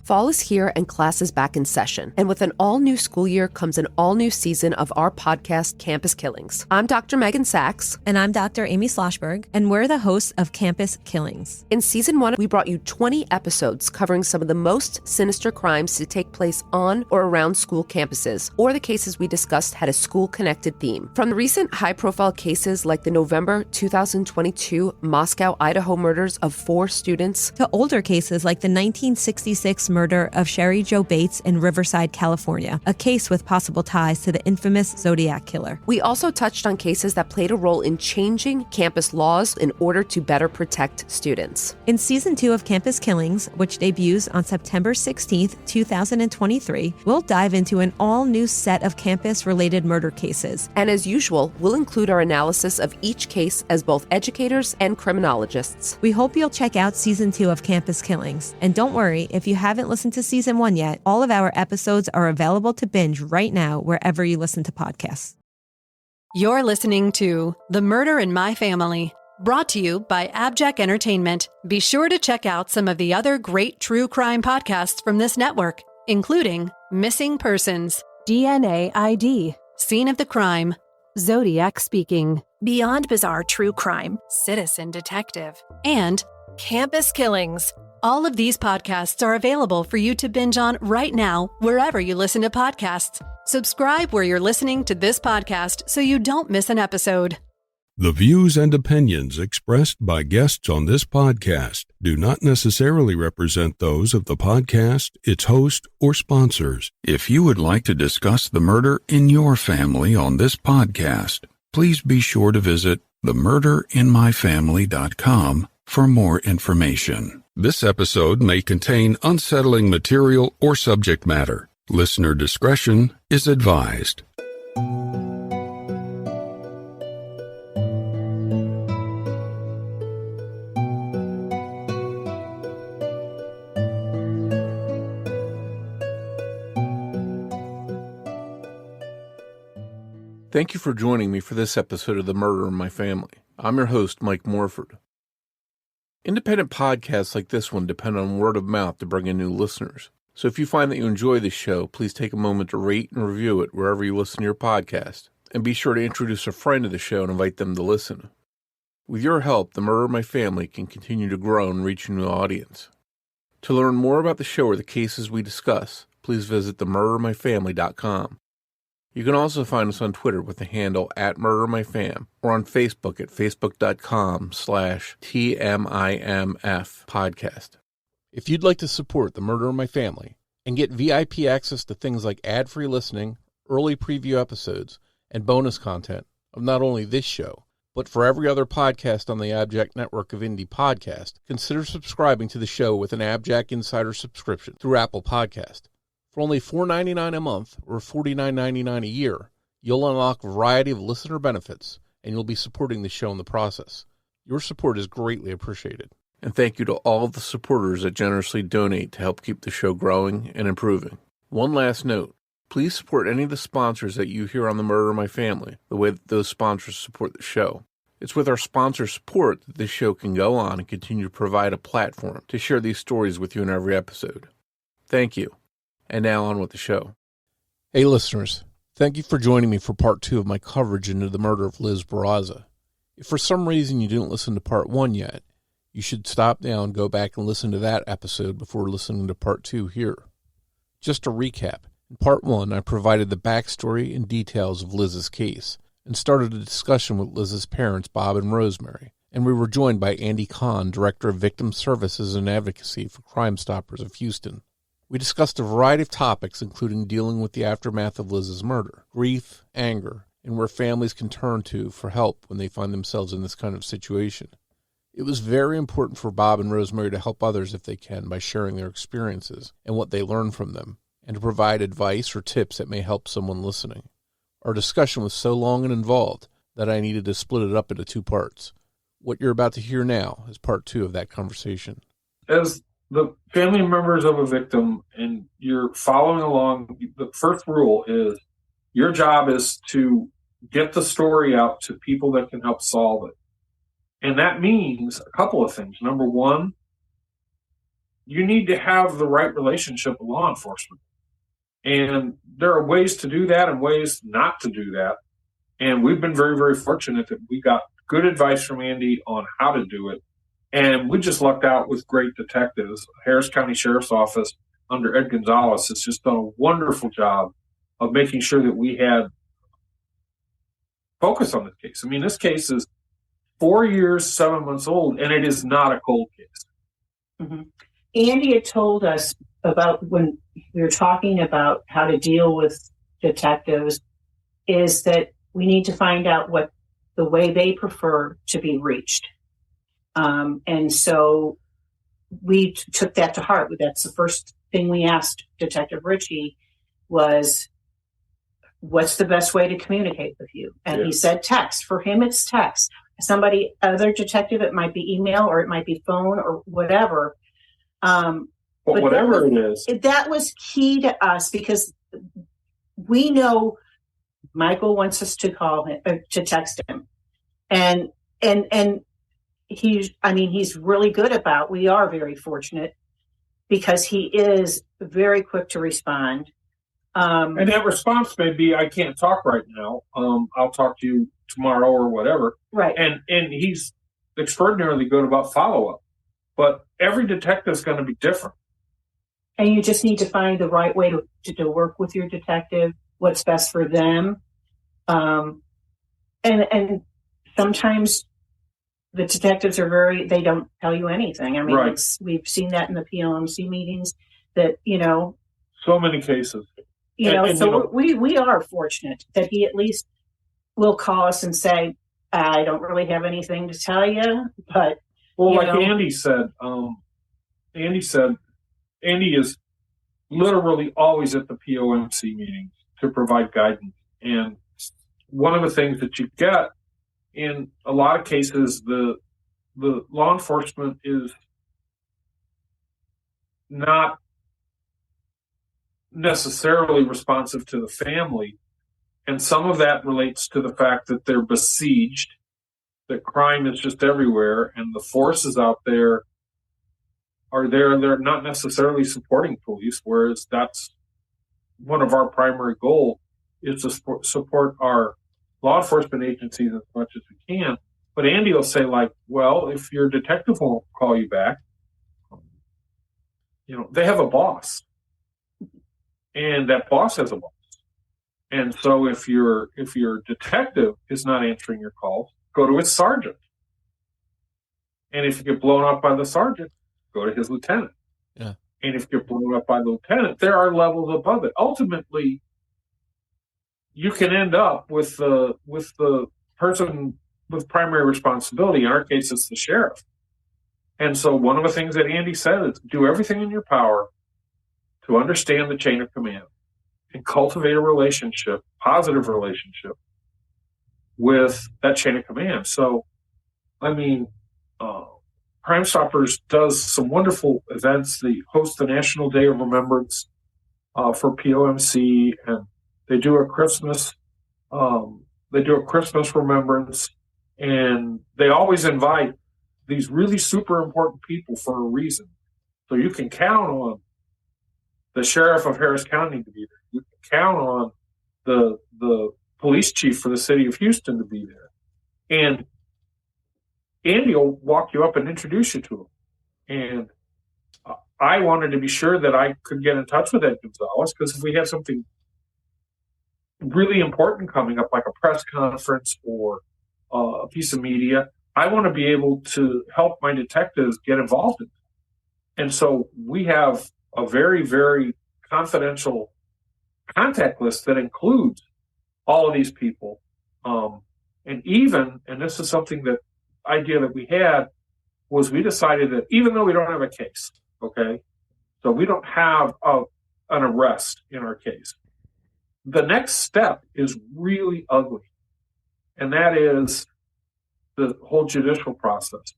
Fall is here and class is back in session. And with an all-new school year comes an all-new season of our podcast, Campus Killings. I'm Dr. Megan Sachs. And I'm Dr. Amy Sloshberg, and we're the hosts of Campus Killings. In Season 1, we brought you 20 episodes covering some of the most sinister crimes to take place on or around school campuses, or the cases we discussed had a school-connected theme. From the recent high-profile cases like the November 2022 Moscow, Idaho murders of 4 students, to older cases like the 1966 murder of Sherry Jo Bates in Riverside, California, a case with possible ties to the infamous Zodiac killer. We also touched on cases that played a role in changing campus laws in order to better protect students. In Season 2 of Campus Killings, which debuts on September 16th, 2023, we'll dive into an all-new set of campus-related murder cases. And as usual, we'll include our analysis of each case as both educators and criminologists. We hope you'll check out Season 2 of Campus Killings. And don't worry, if you haven't listened to Season 1 yet, all of our episodes are available to binge right now wherever you listen to podcasts. You're listening to The Murder in My Family, brought to you by AbJack Entertainment. Be sure to check out some of the other great true crime podcasts from this network, including Missing Persons, DNA ID, Scene of the Crime, Zodiac Speaking, Beyond Bizarre True Crime, Citizen Detective, and Campus Killings. all of these podcasts are available for you to binge on right now, wherever you listen to podcasts. Subscribe where you're listening to this podcast so you don't miss an episode. The views and opinions expressed by guests on this podcast do not necessarily represent those of the podcast, its host, or sponsors. If you would like to discuss the murder in your family on this podcast, please be sure to visit themurderinmyfamily.com for more information. This episode may contain unsettling material or subject matter. Listener discretion is advised. Thank you for joining me for this episode of The Murder in My Family. I'm your host, Mike Morford. Independent podcasts like this one depend on word of mouth to bring in new listeners. So if you find that you enjoy this show, please take a moment to rate and review it wherever you listen to your podcast. And be sure to introduce a friend to the show and invite them to listen. With your help, The Murder in My Family can continue to grow and reach a new audience. To learn more about the show or the cases we discuss, please visit themurderinmyfamily.com. You can also find us on Twitter with the handle @MurderMyFam or on Facebook at facebook.com/TMIMF podcast. If you'd like to support The Murder in My Family and get VIP access to things like ad-free listening, early preview episodes, and bonus content of not only this show, but for every other podcast on the AbJack network of indie podcasts, consider subscribing to the show with an AbJack Insider subscription through Apple Podcast. For only $4.99 a month or $49.99 a year, you'll unlock a variety of listener benefits, and you'll be supporting the show in the process. Your support is greatly appreciated. And thank you to all of the supporters that generously donate to help keep the show growing and improving. One last note, please support any of the sponsors that you hear on The Murder in My Family, the way that those sponsors support the show. It's with our sponsor support that this show can go on and continue to provide a platform to share these stories with you in every episode. Thank you. And now on with the show. Hey listeners, thank you for joining me for part 2 of my coverage into the murder of Liz Barraza. If for some reason you didn't listen to part 1 yet, you should stop now and go back and listen to that episode before listening to part 2 here. Just to recap, in part 1 I provided the backstory and details of Liz's case and started a discussion with Liz's parents, Bob and Rosemary, and we were joined by Andy Kahan, Director of Victim Services and Advocacy for Crime Stoppers of Houston. We discussed a variety of topics, including dealing with the aftermath of Liz's murder, grief, anger, and where families can turn to for help when they find themselves in this kind of situation. It was very important for Bob and Rosemary to help others if they can by sharing their experiences and what they learned from them, and to provide advice or tips that may help someone listening. Our discussion was so long and involved that I needed to split it up into 2 parts. What you're about to hear now is part 2 of that conversation. As the family members of a victim and you're following along, the first rule is your job is to get the story out to people that can help solve it. And that means a couple of things. Number one, you need to have the right relationship with law enforcement. And there are ways to do that and ways not to do that. And we've been very, very fortunate that we got good advice from Andy on how to do it. And we just lucked out with great detectives. Harris County Sheriff's Office under Ed Gonzalez has just done a wonderful job of making sure that we had focus on this case. I mean, this case is 4 years, 7 months old, and it is not a cold case. Mm-hmm. Andy had told us about when we were talking about how to deal with detectives is that we need to find out what the way they prefer to be reached. And so we took that to heart. That's the first thing we asked Detective Ritchie was, what's the best way to communicate with you? And he said text. For him, it's text. Other detective, it might be email or it might be phone or whatever. But whatever it is. That was key to us because we know Michael wants us to call him, to text him. And he's really good about, we are very fortunate because he is very quick to respond. And that response may be, I can't talk right now. I'll talk to you tomorrow or whatever. Right. And he's extraordinarily good about follow-up. But every detective is going to be different. And you just need to find the right way to work with your detective, what's best for them. And sometimes the detectives are they don't tell you anything. I mean, right. We've seen that in the PLMC meetings that, so many cases. We are fortunate that he at least will call us and say, I don't really have anything to tell you, but. Well, like Andy said, Andy is literally always at the POMC meetings to provide guidance. And one of the things that you get in a lot of cases, the law enforcement is not necessarily responsive to the family. And some of that relates to the fact that they're besieged, that crime is just everywhere, and the forces out there are there, and they're not necessarily supporting police, whereas that's one of our primary goals is to support our law enforcement agencies as much as we can. But Andy will say, like, well, if your detective won't call you back, they have a boss. And that boss has a boss. And so if your detective is not answering your calls, go to his sergeant. And if you get blown up by the sergeant, go to his lieutenant. Yeah. And if you're blown up by the lieutenant, there are levels above it. Ultimately, you can end up with the person with primary responsibility. In our case, it's the sheriff. And so one of the things that Andy said is do everything in your power to understand the chain of command and cultivate a relationship, positive relationship with that chain of command. So, Crime Stoppers does some wonderful events. They host the National Day of Remembrance for POMC, and they do a Christmas remembrance, and they always invite these really super important people for a reason. So you can count on the sheriff of Harris County to be there. You can count on the police chief for the city of Houston to be there. And Andy will walk you up and introduce you to him. And I wanted to be sure that I could get in touch with Ed Gonzalez, because if we have something really important coming up, like a press conference or a piece of media, I want to be able to help my detectives get involved in it. And so we have a very, very confidential contact list that includes all of these people. And this is something that idea that we had, was we decided that even though we don't have a case, okay, so we don't have an arrest in our case, the next step is really ugly. And that is the whole judicial process.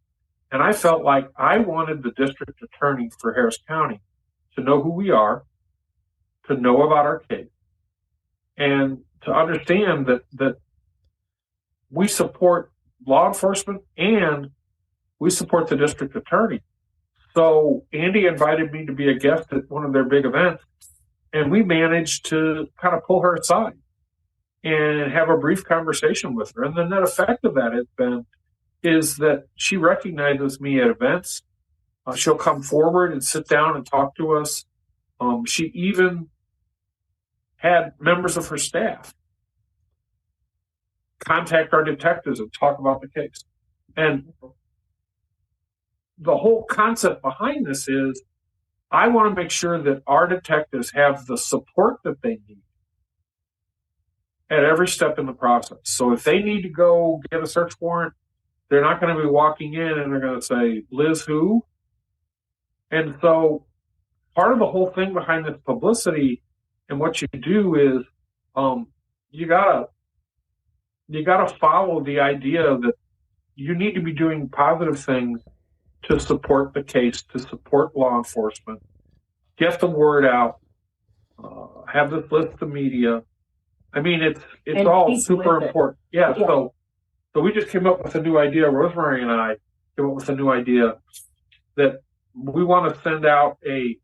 And I felt like I wanted the district attorney for Harris County to know who we are, to know about our case, and to understand that we support law enforcement and we support the district attorney, So Andy invited me to be a guest at one of their big events, and we managed to kind of pull her aside and have a brief conversation with her. And the net effect of that has been is that she recognizes me at events. She'll come forward and sit down and talk to us. She even had members of her staff contact our detectives and talk about the case. And the whole concept behind this is I want to make sure that our detectives have the support that they need at every step in the process. So if they need to go get a search warrant, they're not going to be walking in and they're going to say, Liz, who? And so part of the whole thing behind this publicity and what you do is you gotta follow the idea that you need to be doing positive things to support the case, to support law enforcement, get the word out, have this list of media. I mean, it's all super important. Yeah. So we just came up with a new idea. Rosemary and I came up with a new idea that we want to send out a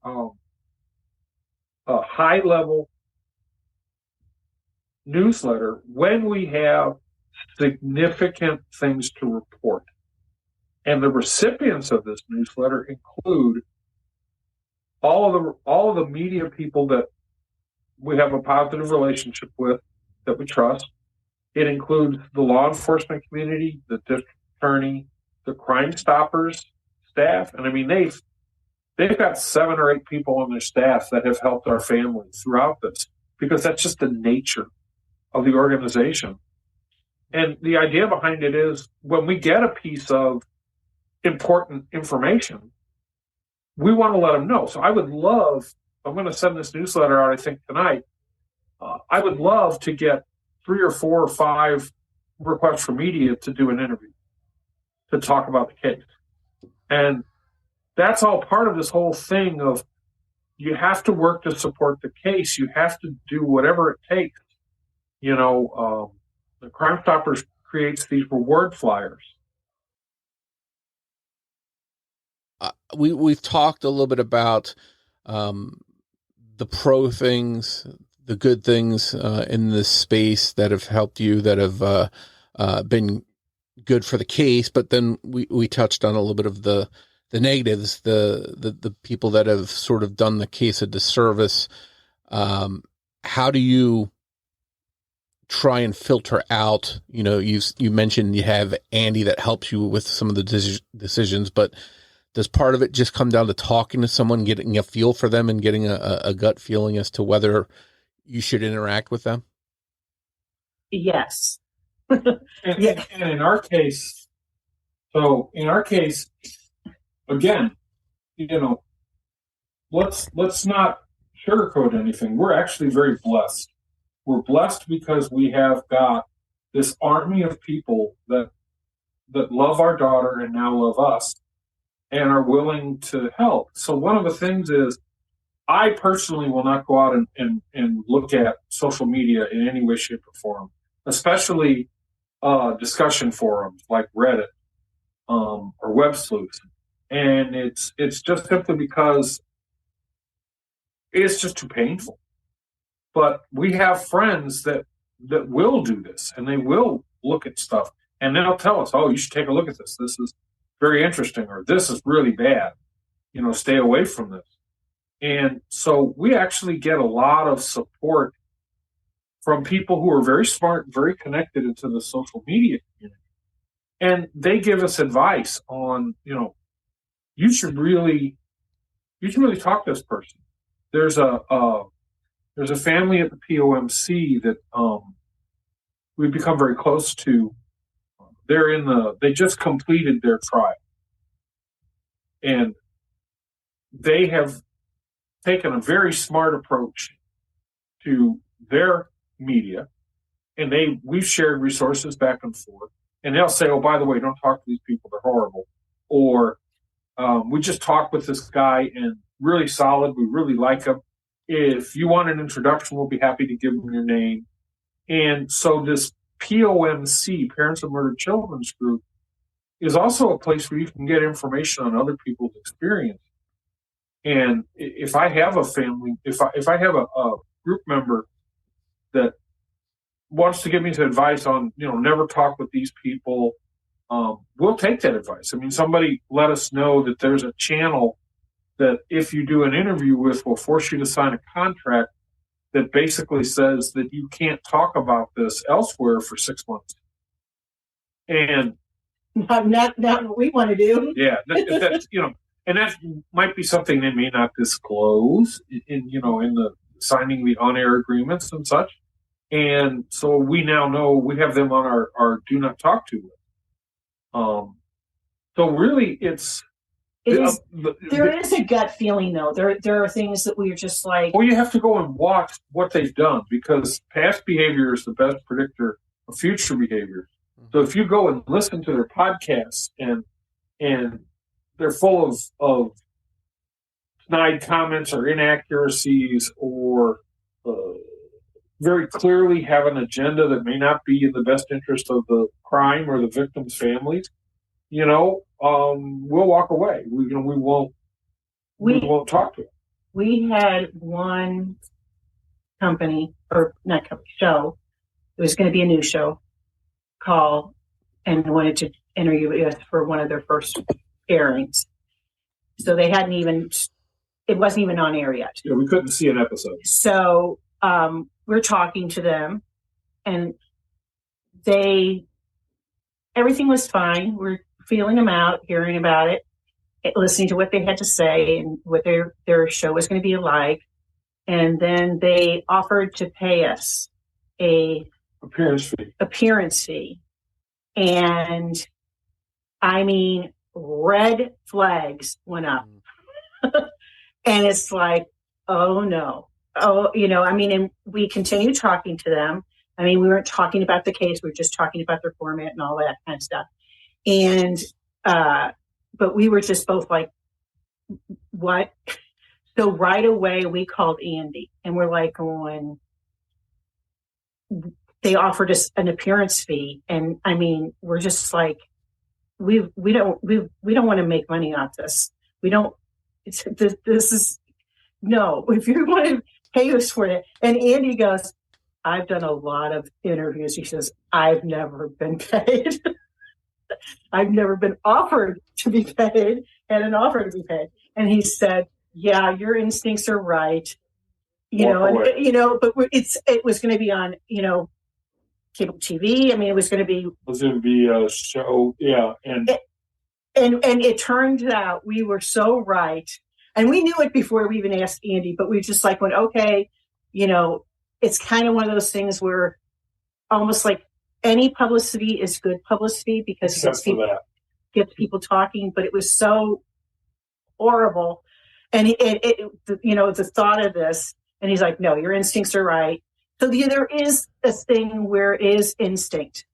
high-level newsletter when we have significant things to report. And the recipients of this newsletter include all of the media people that we have a positive relationship with, that we trust. It includes the law enforcement community, the district attorney, the Crime Stoppers staff. And I mean, they've got 7 or 8 people on their staff that have helped our family throughout this, because that's just the nature of the organization. And the idea behind it is when we get a piece of important information, we want to let them know. So I'm going to send this newsletter out, I think, tonight. I would love to get 3 or 4 or 5 requests for media to do an interview, to talk about the case. And that's all part of this whole thing of you have to work to support the case. You have to do whatever it takes. The Crime Stoppers creates these reward flyers. We've talked a little bit about the pro things, the good things in this space that have helped you, that have been good for the case. But then we touched on a little bit of the negatives, the people that have sort of done the case a disservice. How do you try and filter out? You mentioned you have Andy that helps you with some of the decisions, but does part of it just come down to talking to someone, getting a feel for them, and getting a gut feeling as to whether you should interact with them? Yes. And in our case, again, let's not sugarcoat anything. We're actually very blessed. We're blessed because we have got this army of people that love our daughter and now love us and are willing to help. So one of the things is I personally will not go out and look at social media in any way, shape, or form, especially discussion forums like Reddit or Web Sleuths. And it's just simply because it's just too painful. But we have friends that will do this, and they will look at stuff, and they'll tell us, oh, you should take a look at this. This is very interesting, or this is really bad. Stay away from this. And so we actually get a lot of support from people who are very smart, very connected into the social media community. And they give us advice on, you should really talk to this person. There's a family at the POMC that we've become very close to. They just completed their trial. And they have taken a very smart approach to their media. And we've shared resources back and forth. And they'll say, oh, by the way, don't talk to these people, they're horrible. Or we just talked with this guy and really solid, we really like him. If you want an introduction, we'll be happy to give him your name. And so this POMC, Parents of Murdered Children's Group, is also a place where you can get information on other people's experience. And if I have a family, if I have a group member that wants to give me some advice on, never talk with these people, we'll take that advice. I mean, somebody let us know that there's a channel that if you do an interview with will force you to sign a contract that basically says that you can't talk about this elsewhere for 6 months. And not what we want to do. Yeah, that's and that might be something they may not disclose in the signing the on-air agreements and such. And so we now know we have them on our do not talk to list. So really, there is a gut feeling though. There are things that we're just like. Well, you have to go and watch what they've done, because past behavior is the best predictor of future behavior. So if you go and listen to their podcasts and they're full of snide comments or inaccuracies, or very clearly have an agenda that may not be in the best interest of the crime or the victims' families, we'll walk away. We won't talk to them. We had one company, or not company, show. It was going to be a new show. Call and wanted to interview us for one of their first airings. So they hadn't even, it wasn't even on air yet. Yeah, we couldn't see an episode. So we're talking to them, and everything was fine. We're feeling them out, hearing about it, listening to what they had to say and what their show was going to be like. And then they offered to pay us a appearance fee. And I mean, red flags went up. And it's like, oh no. Oh, and we continued talking to them. I mean, we weren't talking about the case. We were just talking about their format and all that kind of stuff. And, but we were just both like, what? So right away we called Andy, and we're like going, they offered us an appearance fee. And I mean, we're just like, we don't want to make money off this. We don't, this is, no, if you want to pay us for it. And Andy goes, I've done a lot of interviews. He says, I've never been paid. I've never been offered to be paid, and an offer to be paid. And he said, yeah, your instincts are right. But it was going to be on, cable TV. I mean, it was going to be a show. Yeah. And it turned out we were so right. And we knew it before we even asked Andy, but we just like went, okay, it's kind of one of those things where almost like any publicity is good publicity because it gets people talking, but it was so horrible. And the thought of this, and he's like, no, your instincts are right. So there is a thing where it is instinct.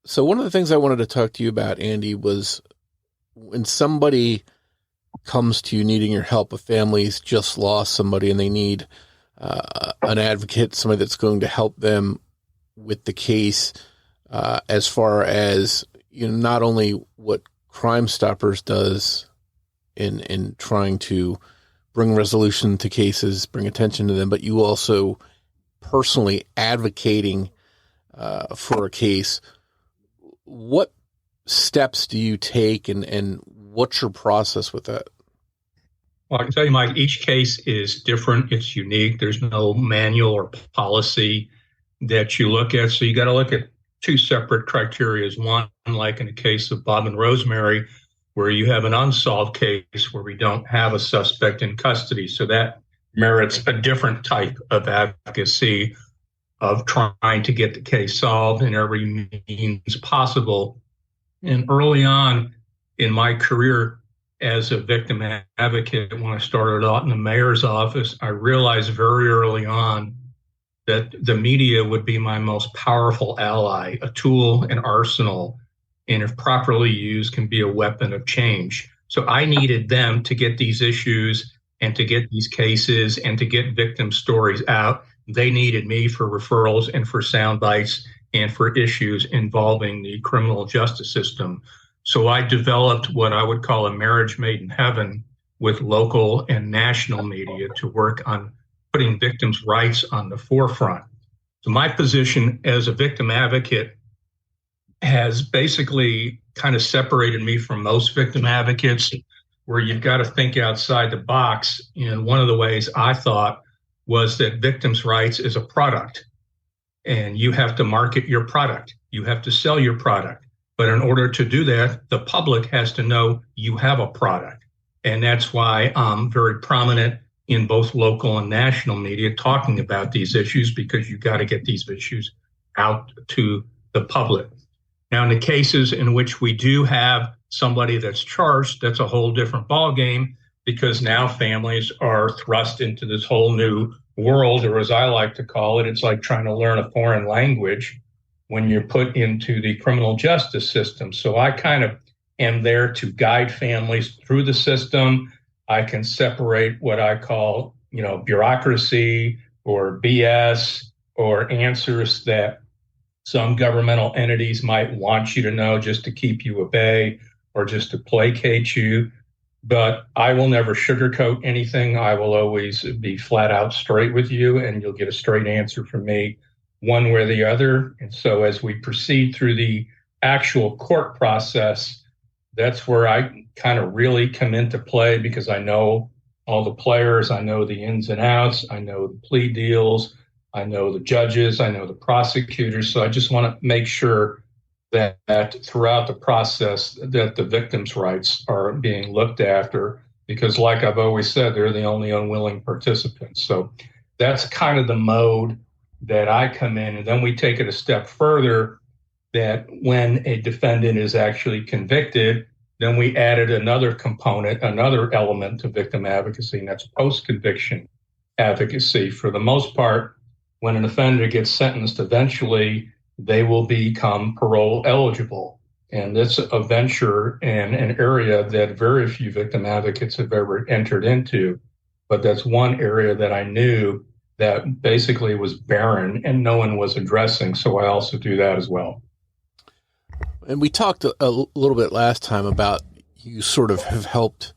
So one of the things I wanted to talk to you about, Andy, was when somebody comes to you needing your help, a family's just lost somebody and they need an advocate, somebody that's going to help them with the case, as far as, not only what Crime Stoppers does in trying to bring resolution to cases, bring attention to them, but you also personally advocating for a case. What steps do you take, and what's your process with that? Well, I can tell you, Mike, each case is different. It's unique. There's no manual or policy that you look at. So you got to look at two separate criteria. One, like in the case of Bob and Rosemary, where you have an unsolved case where we don't have a suspect in custody. So that merits a different type of advocacy of trying to get the case solved in every means possible. And early on in my career as a victim advocate, when I started out in the mayor's office, I realized very early on that the media would be my most powerful ally, a tool, an arsenal, and if properly used, can be a weapon of change. So I needed them to get these issues and to get these cases and to get victim stories out. They needed me for referrals and for sound bites and for issues involving the criminal justice system. So I developed what I would call a marriage made in heaven with local and national media to work on putting victims' rights on the forefront. So my position as a victim advocate has basically kind of separated me from most victim advocates, where you've got to think outside the box. And one of the ways I thought was that victims' rights is a product, and you have to market your product. You have to sell your product. But in order to do that, the public has to know you have a product. And that's why I'm very prominent in both local and national media talking about these issues, because you got to get these issues out to the public. Now, in the cases in which we do have somebody that's charged, that's a whole different ballgame, because now families are thrust into this whole new world, or as I like to call it, it's like trying to learn a foreign language when you're put into the criminal justice system. So I kind of am there to guide families through the system. I can separate what I call, bureaucracy or BS or answers that some governmental entities might want you to know just to keep you at bay or just to placate you. But I will never sugarcoat anything. I will always be flat out straight with you, and you'll get a straight answer from me one way or the other. And so as we proceed through the actual court process, that's where I kind of really come into play, because I know all the players, I know the ins and outs, I know the plea deals, I know the judges, I know the prosecutors. So I just want to make sure that throughout the process that the victims' rights are being looked after, because like I've always said, they're the only unwilling participants. So that's kind of the mode that I come in. And then we take it a step further, that when a defendant is actually convicted, then we added another component, another element to victim advocacy, and that's post-conviction advocacy. For the most part, when an offender gets sentenced, eventually they will become parole eligible. And that's a venture and an area that very few victim advocates have ever entered into. But that's one area that I knew that basically was barren and no one was addressing. So I also do that as well. And we talked a little bit last time about you sort of have helped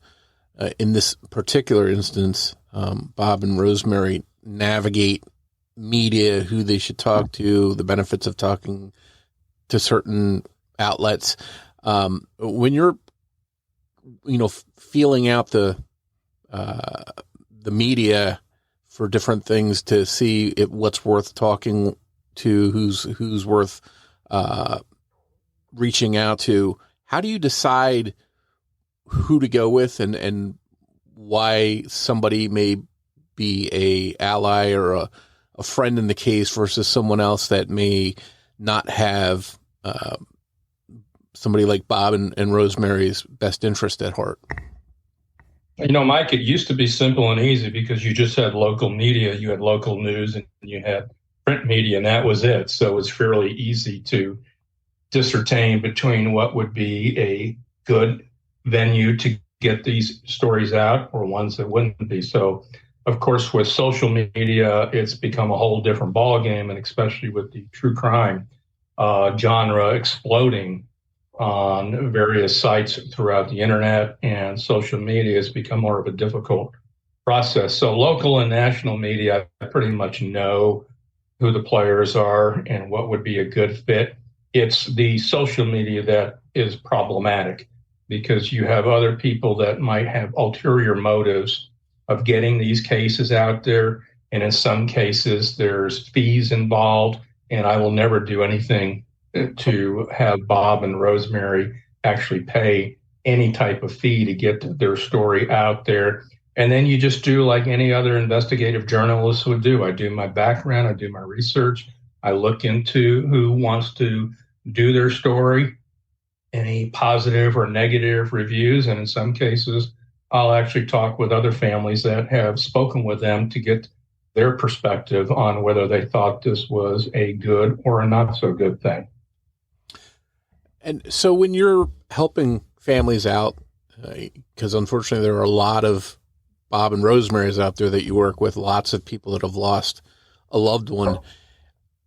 in this particular instance, Bob and Rosemary navigate media, who they should talk to, the benefits of talking to certain outlets. When you're, feeling out the media for different things to see what's worth talking to, who's worth reaching out to, how do you decide who to go with and why somebody may be a ally or a friend in the case versus someone else that may not have somebody like Bob and Rosemary's best interest at heart? Mike, it used to be simple and easy because you just had local media, you had local news, and you had print media, and that was it. So it's fairly easy to discern between what would be a good venue to get these stories out or ones that wouldn't be. So, of course, with social media, it's become a whole different ballgame, and especially with the true crime genre exploding on various sites throughout the internet, and social media has become more of a difficult process. So local and national media, I pretty much know who the players are and what would be a good fit. It's the social media that is problematic, because you have other people that might have ulterior motives of getting these cases out there. And in some cases, there's fees involved. And I will never do anything to have Bob and Rosemary actually pay any type of fee to get their story out there. And then you just do like any other investigative journalist would do. I do my background, I do my research, I look into who wants to do their story, any positive or negative reviews. And in some cases, I'll actually talk with other families that have spoken with them to get their perspective on whether they thought this was a good or a not so good thing. And so when you're helping families out, because unfortunately there are a lot of Bob and Rosemary's out there that you work with, lots of people that have lost a loved one.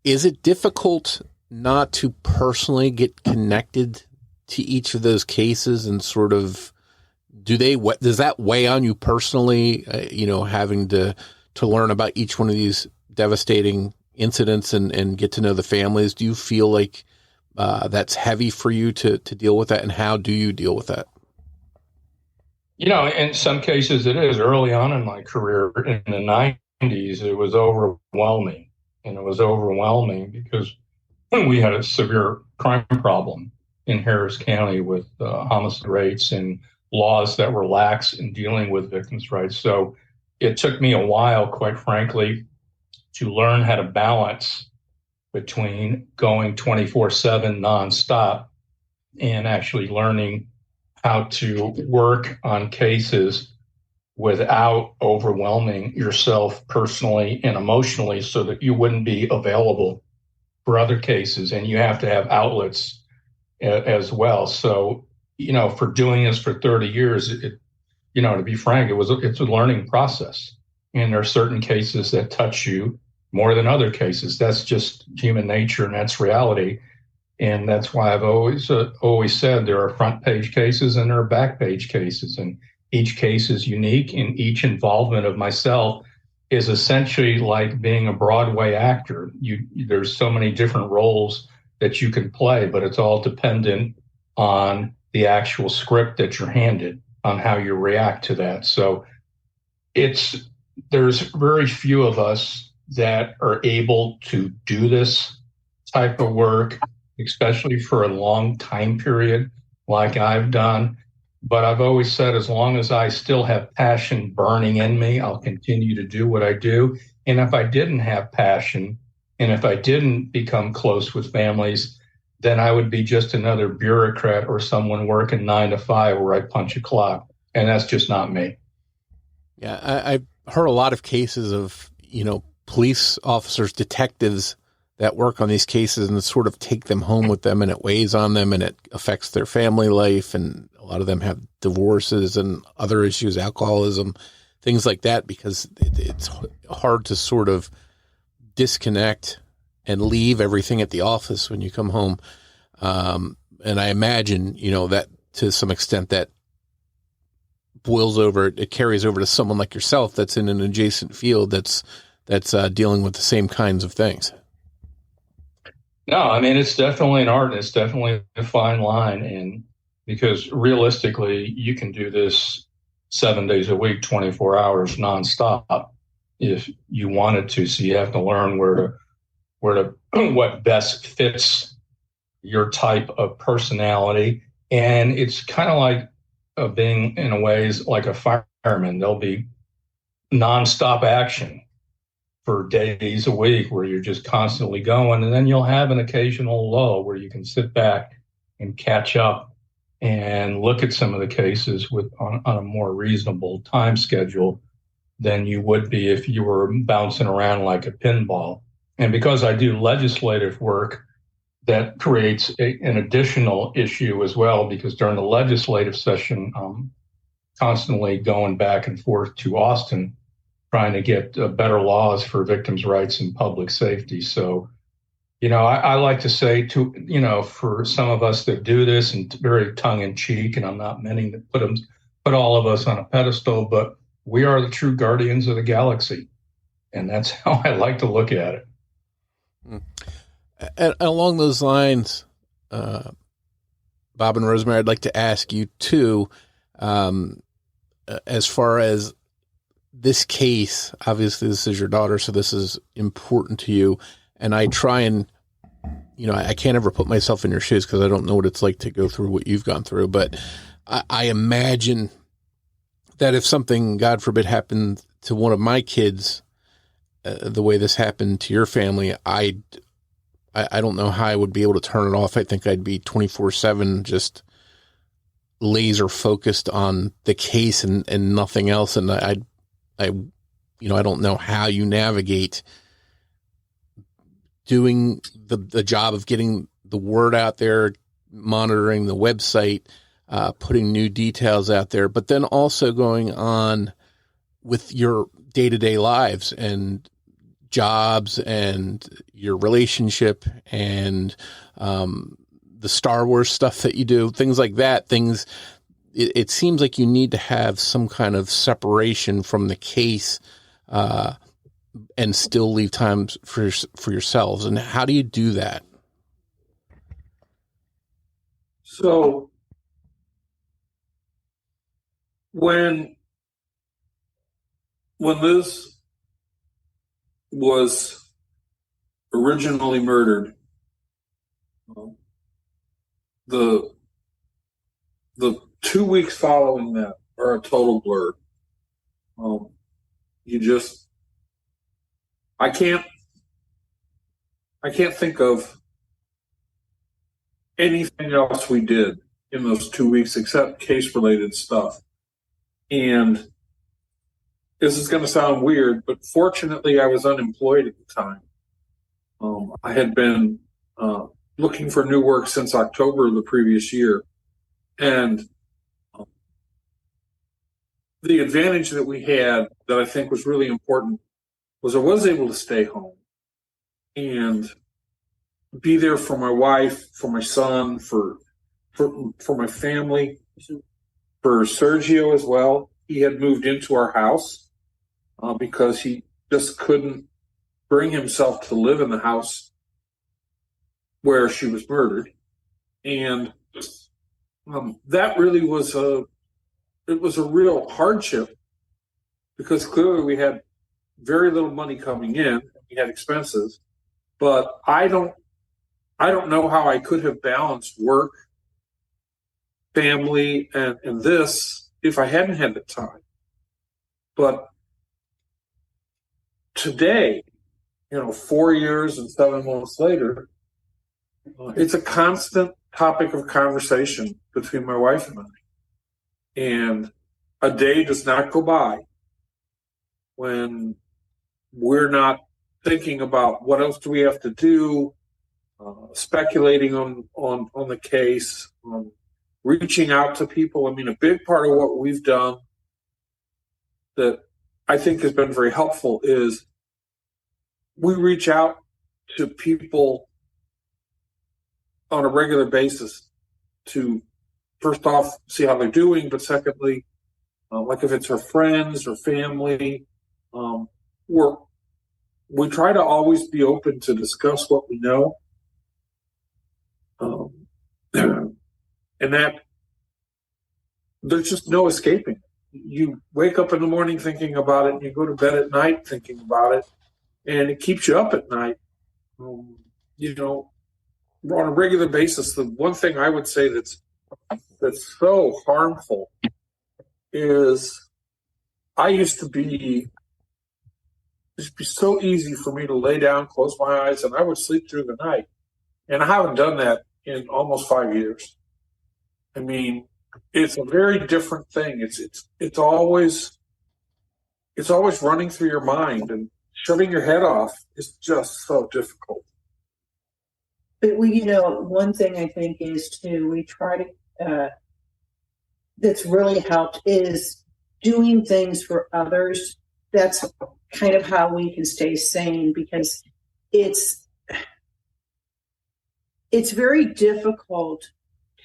Is it difficult not to personally get connected to each of those cases and sort of, does that weigh on you personally, having to learn about each one of these devastating incidents and get to know the families? Do you feel like that's heavy for you to deal with that, and how do you deal with that? In some cases it is. Early on in my career in the 90s, it was overwhelming. And it was overwhelming because we had a severe crime problem in Harris County with homicide rates and laws that were lax in dealing with victims' rights. So it took me a while, quite frankly, to learn how to balance between going 24/7 nonstop and actually learning how to work on cases without overwhelming yourself personally and emotionally so that you wouldn't be available for other cases. And you have to have outlets as well. So, for doing this for 30 years, to be frank, it's a learning process. And there are certain cases that touch you more than other cases. That's just human nature, and that's reality. And that's why I've always said there are front page cases and there are back page cases, and each case is unique, and each involvement of myself is essentially like being a Broadway actor. There's so many different roles that you can play, but it's all dependent on the actual script that you're handed, on how you react to that. So there's very few of us that are able to do this type of work, especially for a long time period like I've done. But I've always said, as long as I still have passion burning in me, I'll continue to do what I do. And if I didn't have passion, and if I didn't become close with families, then I would be just another bureaucrat or someone working 9 to 5 where I punch a clock. And that's just not me. Yeah, I've heard a lot of cases of, police officers, detectives that work on these cases and sort of take them home with them, and it weighs on them and it affects their family life. And a lot of them have divorces and other issues, alcoholism, things like that, because it's hard to sort of disconnect and leave everything at the office when you come home. And I imagine, that to some extent that boils over, it carries over to someone like yourself that's in an adjacent field that's dealing with the same kinds of things. No, I mean, it's definitely an art. It's definitely a fine line. And because realistically, you can do this 7 days a week, 24 hours nonstop if you wanted to. So you have to learn what best fits your type of personality. And it's kind of like being, in a ways, like a fireman. There'll be nonstop action for days a week where you're just constantly going. And then you'll have an occasional lull where you can sit back and catch up and look at some of the cases on a more reasonable time schedule than you would be if you were bouncing around like a pinball. And because I do legislative work, that creates an additional issue as well, because during the legislative session, I'm constantly going back and forth to Austin, trying to get better laws for victims' rights and public safety. So, I like to say for some of us that do this, and very tongue in cheek, and I'm not meaning to put all of us on a pedestal, but we are the true guardians of the galaxy. And that's how I like to look at it. And along those lines, Bob and Rosemary, I'd like to ask you too, as far as this case, obviously this is your daughter, so this is important to you. And I try and, I can't ever put myself in your shoes because I don't know what it's like to go through what you've gone through. But I imagine that if something, God forbid, happened to one of my kids, the way this happened to your family, I don't know how I would be able to turn it off. I think I'd be 24/7 just laser focused on the case and nothing else. And I don't know how you navigate doing the job of getting the word out there, monitoring the website, putting new details out there, but then also going on with your day-to-day lives and jobs and your relationship and the Star Wars stuff that you do, things like that, it seems like you need to have some kind of separation from the case and still leave time for yourselves. And how do you do that? So when Liz was originally murdered, the 2 weeks following that are a total blur. I can't think of anything else we did in those 2 weeks except case-related stuff. And this is going to sound weird, but fortunately I was unemployed at the time. I had been looking for new work since October of the previous year. And the advantage that we had that I think was really important was I was able to stay home and be there for my wife, for my son, for my family, for Sergio as well. He had moved into our house because he just couldn't bring himself to live in the house where she was murdered. And that really was a real hardship because clearly we had very little money coming in. We had expenses, but I don't know how I could have balanced work, family, and this if I hadn't had the time. But today, 4 years and 7 months later, it's a constant topic of conversation between my wife and I. And a day does not go by when we're not thinking about what else do we have to do, speculating on the case, reaching out to people. I mean, a big part of what we've done that I think has been very helpful is we reach out to people on a regular basis to, first off, see how they're doing, but secondly, like if it's her friends or family, we try to always be open to discuss what we know. And that there's just no escaping. You wake up in the morning thinking about it, and you go to bed at night thinking about it, and it keeps you up at night. On a regular basis. The one thing I would say that's so harmful is I used to be so easy for me to lay down, close my eyes, and I would sleep through the night. And I haven't done that in almost 5 years. I mean, it's a very different thing. It's always running through your mind, and shutting your head off is just so difficult. But one thing I think is too, we try to, that's really helped is doing things for others. That's kind of how we can stay sane, because it's very difficult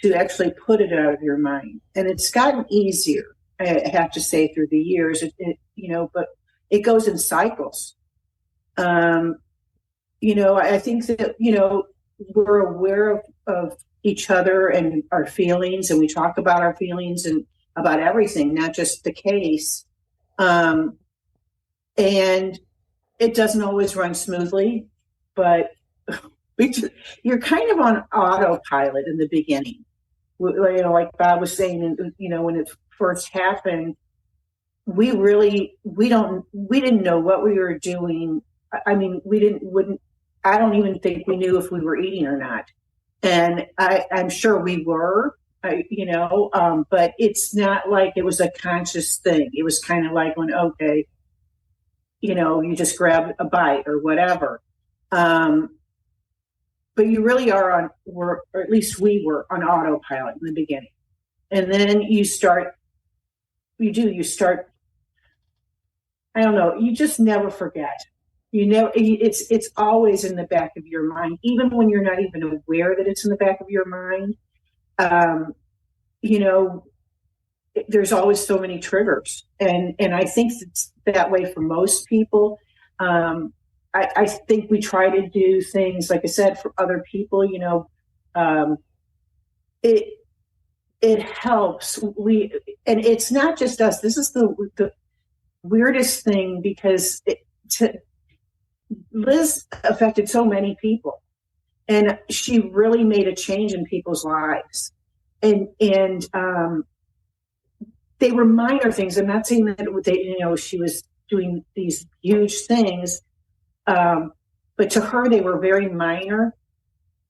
to actually put it out of your mind. And it's gotten easier, I have to say, through the years, but it goes in cycles. I think that, we're aware of each other and our feelings, and we talk about our feelings and about everything, not just the case. And it doesn't always run smoothly, but you're kind of on autopilot in the beginning. Like Bob was saying, when it first happened, we didn't know what we were doing. I mean, I don't even think we knew if we were eating or not. And I'm sure we were, but it's not like it was a conscious thing. It was kind of like when, okay, you just grab a bite or whatever. But you really are or at least we were on autopilot in the beginning. And then you start I don't know, you just never forget. You know, it's always in the back of your mind, even when you're not even aware that it's in the back of your mind. You know, there's always so many triggers, and I think it's that way for most people. I think we try to do things, like I said, for other people. You know, it helps. And it's not just us. This is the weirdest thing, because Liz affected so many people, and she really made a change in people's lives. And they were minor things. I'm not saying that she was doing these huge things, but to her they were very minor.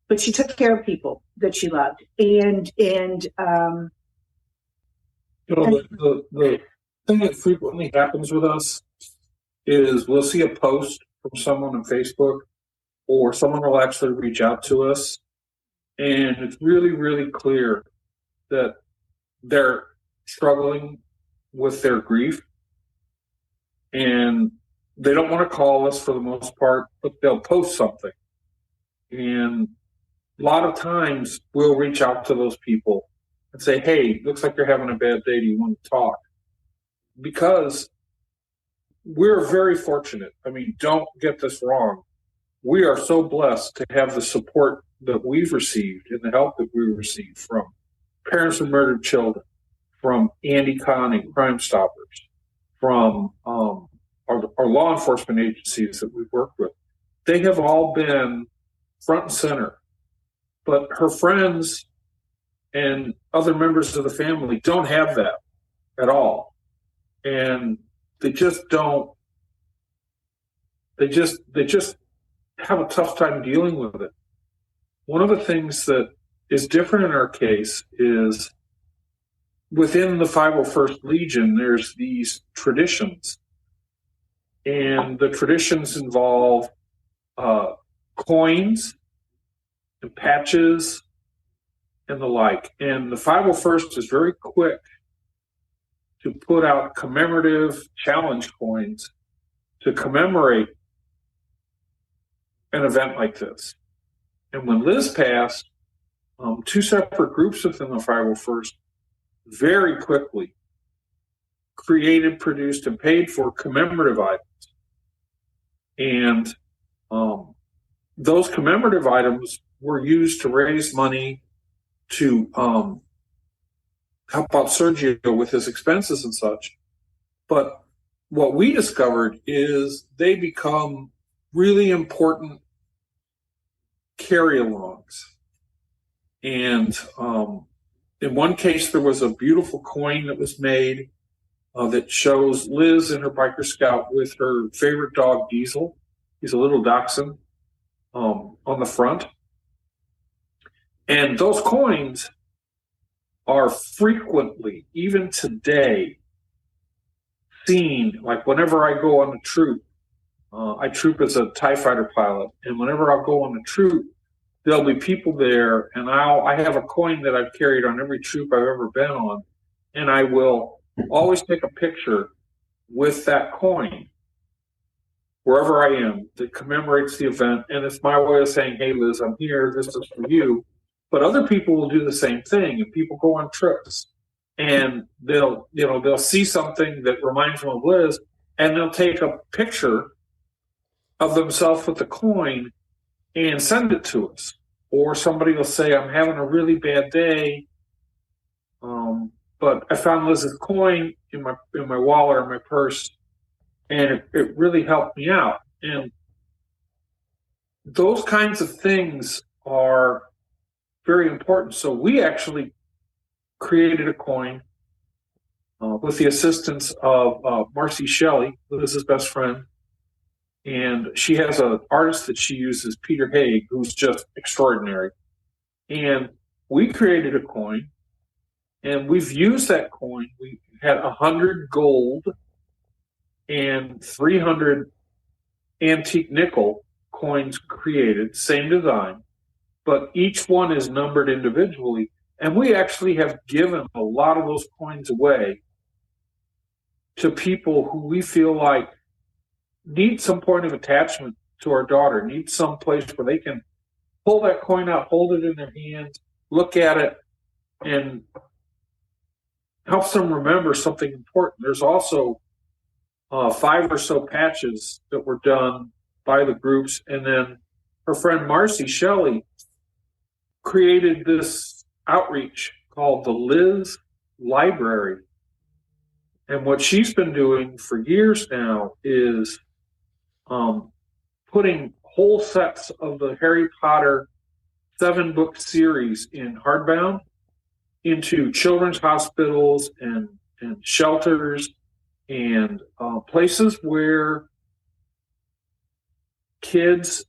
But she took care of people that she loved, and the thing that frequently happens with us is we'll see a post from someone on Facebook, or someone will actually reach out to us, and it's really, really clear that they're struggling with their grief, and they don't want to call us for the most part, but they'll post something. And a lot of times we'll reach out to those people and say, hey, looks like you're having a bad day. Do you want to talk? Because we're very fortunate. I mean, don't get this wrong. We are so blessed to have the support that we've received and the help that we've received from Parents of Murdered Children, from Andy Kahan and Crime Stoppers, from our law enforcement agencies that we've worked with. They have all been front and center. But her friends and other members of the family don't have that at all. And they just don't, they just have a tough time dealing with it. One of the things that is different in our case is within the 501st Legion, there's these traditions. And the traditions involve coins and patches and the like. And the 501st is very quick to put out commemorative challenge coins to commemorate an event like this. And when Liz passed, two separate groups within the 501st very quickly created, produced, and paid for commemorative items. And those commemorative items were used to raise money to help out Sergio with his expenses and such. But what we discovered is they become really important carry-alongs. And in one case, there was a beautiful coin that was made that shows Liz in her biker scout with her favorite dog, Diesel. He's a little dachshund on the front. And those coins are frequently, even today, seen. Like whenever I go on a troop, I troop as a TIE fighter pilot, and whenever I'll go on a troop, there'll be people there, and I have a coin that I've carried on every troop I've ever been on, and I will always take a picture with that coin wherever I am that commemorates the event, and it's my way of saying, hey, Liz, I'm here, this is for you. But other people will do the same thing, and people go on trips, and they'll see something that reminds them of Liz, and they'll take a picture of themselves with the coin and send it to us. Or somebody will say, I'm having a really bad day, but I found Liz's coin in my wallet or my purse, and it really helped me out. And those kinds of things are very important. So we actually created a coin with the assistance of Marcy Shelley, Liz's best friend. And she has an artist that she uses, Peter Haig, who's just extraordinary. And we created a coin, and we've used that coin. We had 100 gold and 300 antique nickel coins created, same design, but each one is numbered individually. And we actually have given a lot of those coins away to people who we feel like need some point of attachment to our daughter, need some place where they can pull that coin out, hold it in their hands, look at it, and helps them remember something important. There's also 5 or so patches that were done by the groups, and then her friend Marcy Shelley created this outreach called the Liz Library. And what she's been doing for years now is putting whole sets of the Harry Potter 7-book series in hardbound into children's hospitals and shelters and places where kids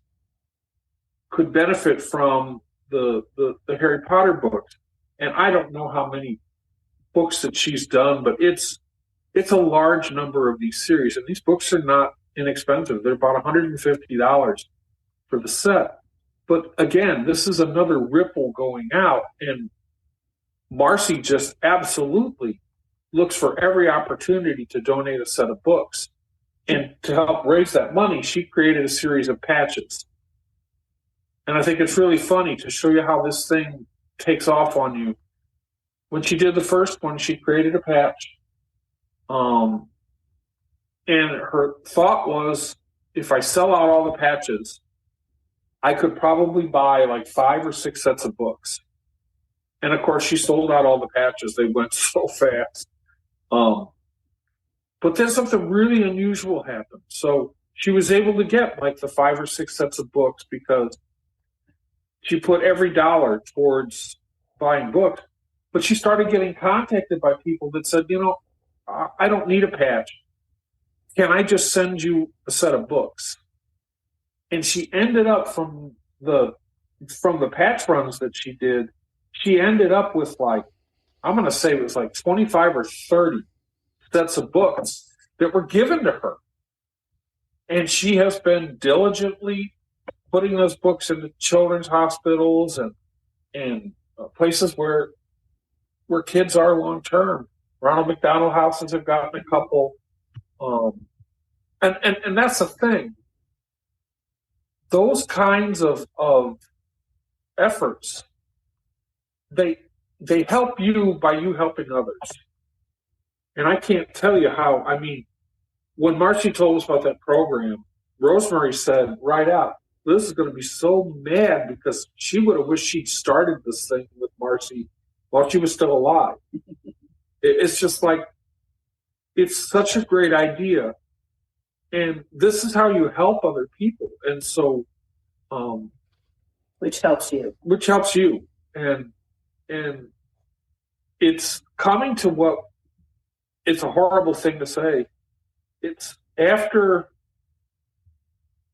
could benefit from the Harry Potter books. And I don't know how many books that she's done, but it's a large number of these series. And these books are not inexpensive. They're about $150 for the set. But again, this is another ripple going out. And Marcy just absolutely looks for every opportunity to donate a set of books. And to help raise that money, she created a series of patches. And I think it's really funny to show you how this thing takes off on you. When she did the first one, she created a patch. And her thought was, if I sell out all the patches, I could probably buy like 5 or 6 sets of books. And of course, she sold out all the patches. They went so fast. But then something really unusual happened. So she was able to get like the 5 or 6 sets of books because she put every dollar towards buying books. But she started getting contacted by people that said, I don't need a patch. Can I just send you a set of books? And she ended up from the patch runs that she did, she ended up with like, I'm going to say it was like 25 or 30 sets of books that were given to her. And she has been diligently putting those books into children's hospitals and places where kids are long term. Ronald McDonald houses have gotten a couple. And that's the thing. Those kinds of efforts, they help you by you helping others. And I can't tell you how. I mean, when Marcy told us about that program, Rosemary said right out, Liz is going to be so mad because she would have wished she'd started this thing with Marcy while she was still alive. It's just like, it's such a great idea. And this is how you help other people. And so, which helps you. And it's coming to what, it's a horrible thing to say. It's after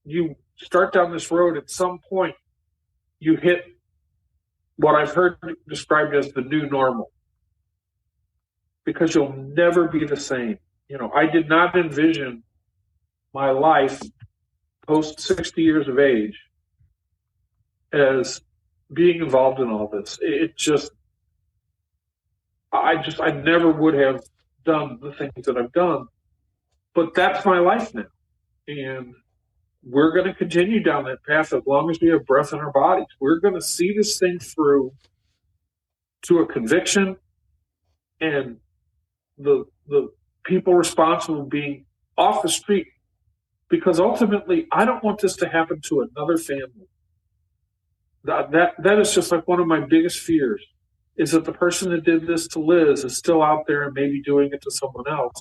you start down this road, at some point you hit what I've heard described as the new normal. Because you'll never be the same. I did not envision my life post 60 years of age as being involved in all this. I never would have done the things that I've done, but that's my life now. And we're going to continue down that path as long as we have breath in our bodies. We're going to see this thing through to a conviction, and the people responsible being off the street, because ultimately I don't want this to happen to another family. That is just like one of my biggest fears, is that the person that did this to Liz is still out there and maybe doing it to someone else,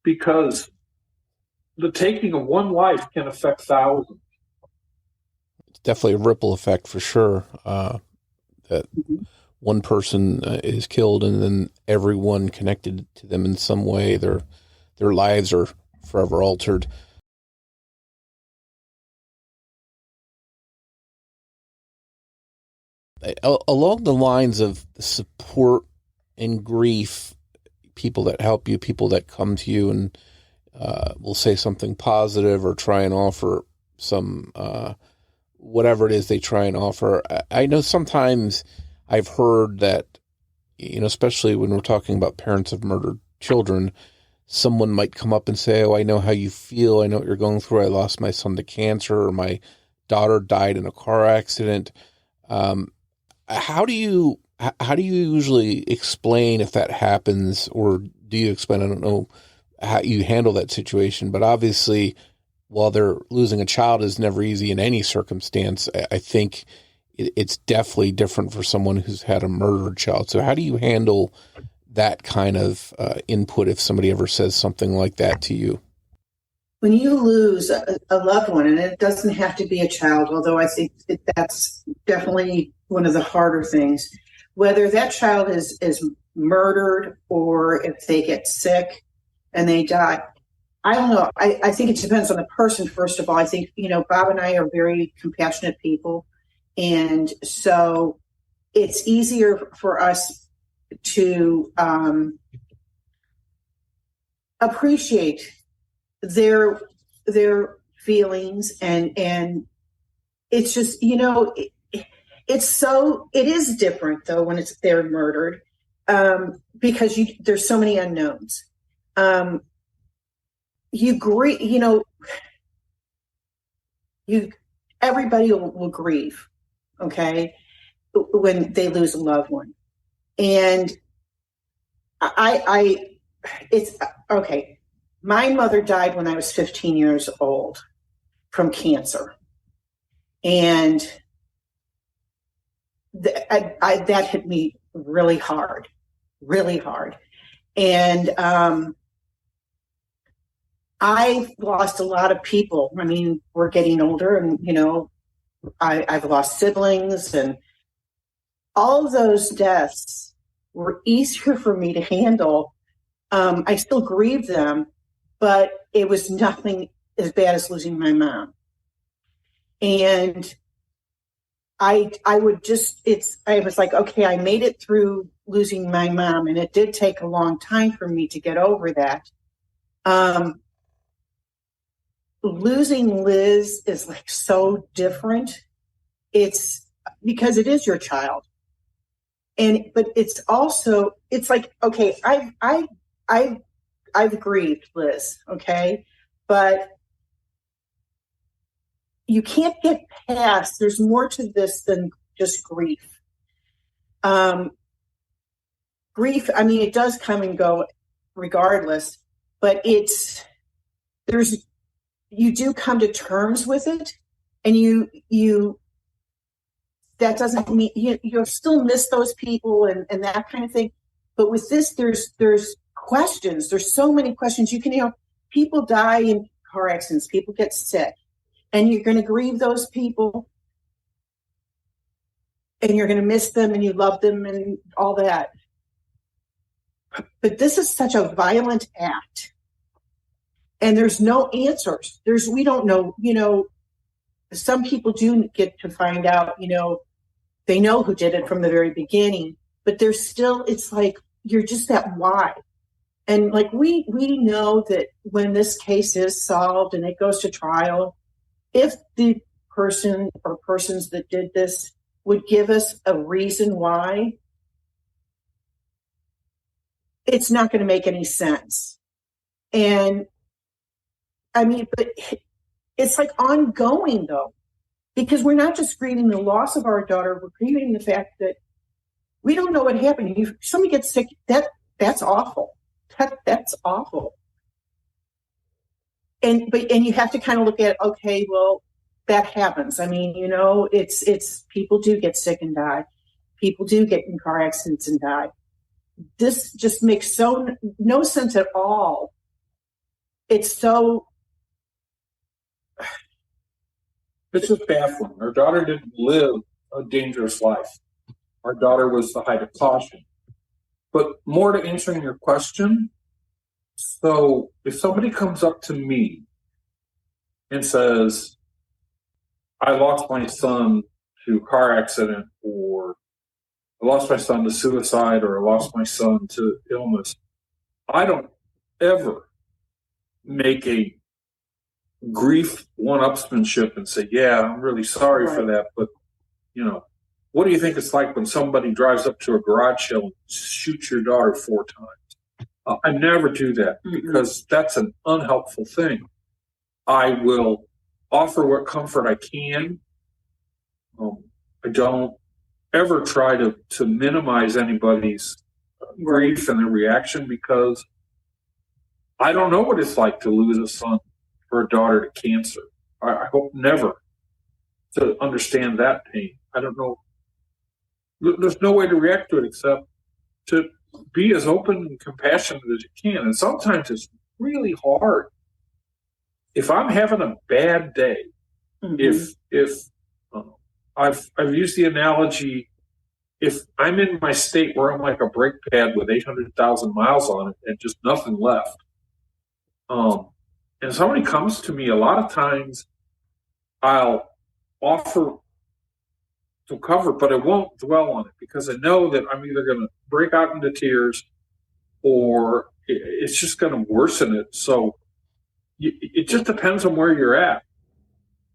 because the taking of one life can affect thousands. It's definitely a ripple effect for sure. That one person is killed, and then everyone connected to them in some way, their lives are forever altered. Along the lines of the support and grief, people that help you, people that come to you and will say something positive or try and offer some whatever it is they try and offer. I know sometimes I've heard that, especially when we're talking about parents of murdered children, someone might come up and say, oh, I know how you feel. I know what you're going through. I lost my son to cancer, or my daughter died in a car accident. How do you usually explain if that happens, or do you explain? I don't know how you handle that situation, but obviously, while they're losing a child is never easy in any circumstance, I think it's definitely different for someone who's had a murdered child. So how do you handle that kind of input if somebody ever says something like that to you? When you lose a loved one, and it doesn't have to be a child, although I think that's definitely one of the harder things, whether that child is murdered or if they get sick and they die, I don't know. I think it depends on the person, first of all. I think, Bob and I are very compassionate people. And so it's easier for us to appreciate their feelings. And it's just, it is different though when they're murdered, because there's so many unknowns. You grieve, everybody will grieve, okay, when they lose a loved one. And it's okay. My mother died when I was 15 years old from cancer. And that hit me really hard. And, I've lost a lot of people. I mean, we're getting older, and, I've lost siblings, and all of those deaths were easier for me to handle. I still grieve them, but it was nothing as bad as losing my mom. And I was like, okay, I made it through losing my mom, and it did take a long time for me to get over that. Losing Liz is like so different. It's because it is your child. But it's also, it's like, okay, I've grieved Liz. Okay. But you can't get past, there's more to this than just grief. Grief, I mean, it does come and go regardless, but you do come to terms with it, and that doesn't mean you'll still miss those people and that kind of thing. But with this, there's questions. There's so many questions. People die in car accidents, people get sick, and you're going to grieve those people, and you're going to miss them, and you love them and all that. But this is such a violent act. And there's no answers. We don't know, some people do get to find out, they know who did it from the very beginning, but there's still, it's like, you're just that why. And like, we know that when this case is solved and it goes to trial, if the person or persons that did this would give us a reason why, it's not going to make any sense. And I mean, but it's like ongoing though, because we're not just grieving the loss of our daughter, we're grieving the fact that we don't know what happened. If somebody gets sick, that's awful. That's awful. And you have to kind of look at, okay, well, that happens. I mean, it's people do get sick and die. People do get in car accidents and die. This just makes no sense at all. It's just baffling. Our daughter didn't live a dangerous life. Our daughter was the height of caution. But more to answering your question, so if somebody comes up to me and says, I lost my son to a car accident, or I lost my son to suicide, or I lost my son to illness, I don't ever make a grief one-upsmanship and say, yeah, I'm really sorry for that, but what do you think it's like when somebody drives up to a garage sale and shoots your daughter 4 times? I never do that because that's an unhelpful thing. I will offer what comfort I can. I don't ever try to minimize anybody's grief and their reaction because I don't know what it's like to lose a son or a daughter to cancer. I hope never to understand that pain. I don't know. There's no way to react to it except to be as open and compassionate as you can. And sometimes it's really hard. If I'm having a bad day, if I've used the analogy, if I'm in my state where I'm like a brake pad with 800,000 miles on it and just nothing left, and somebody comes to me, a lot of times I'll offer some comfort, but I won't dwell on it because I know that I'm either going to break out into tears or it's just going to worsen it. So it just depends on where you're at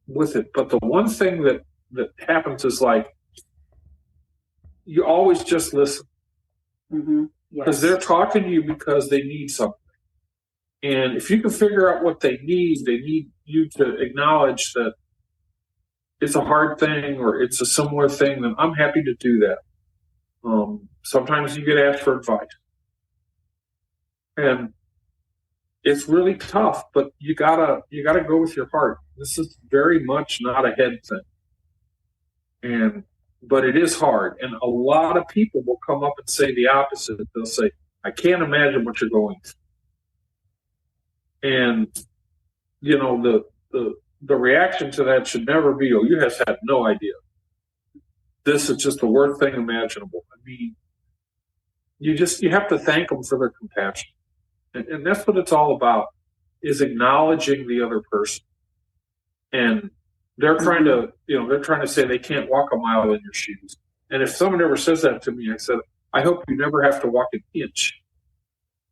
with it. But the one thing that happens is like you always just listen because they're talking to you because they need something. And if you can figure out what they need you to acknowledge that it's a hard thing or it's a similar thing, then I'm happy to do that. Sometimes you get asked for advice. And it's really tough, but you gotta go with your heart. This is very much not a head thing. But it is hard. And a lot of people will come up and say the opposite. They'll say, I can't imagine what you're going through. And, you know, the reaction to that should never be, oh, you just had no idea. This is just the worst thing imaginable. I mean, you have to thank them for their compassion. And that's what it's all about, is acknowledging the other person. And they're trying to say they can't walk a mile in your shoes. And if someone ever says that to me, I said, I hope you never have to walk an inch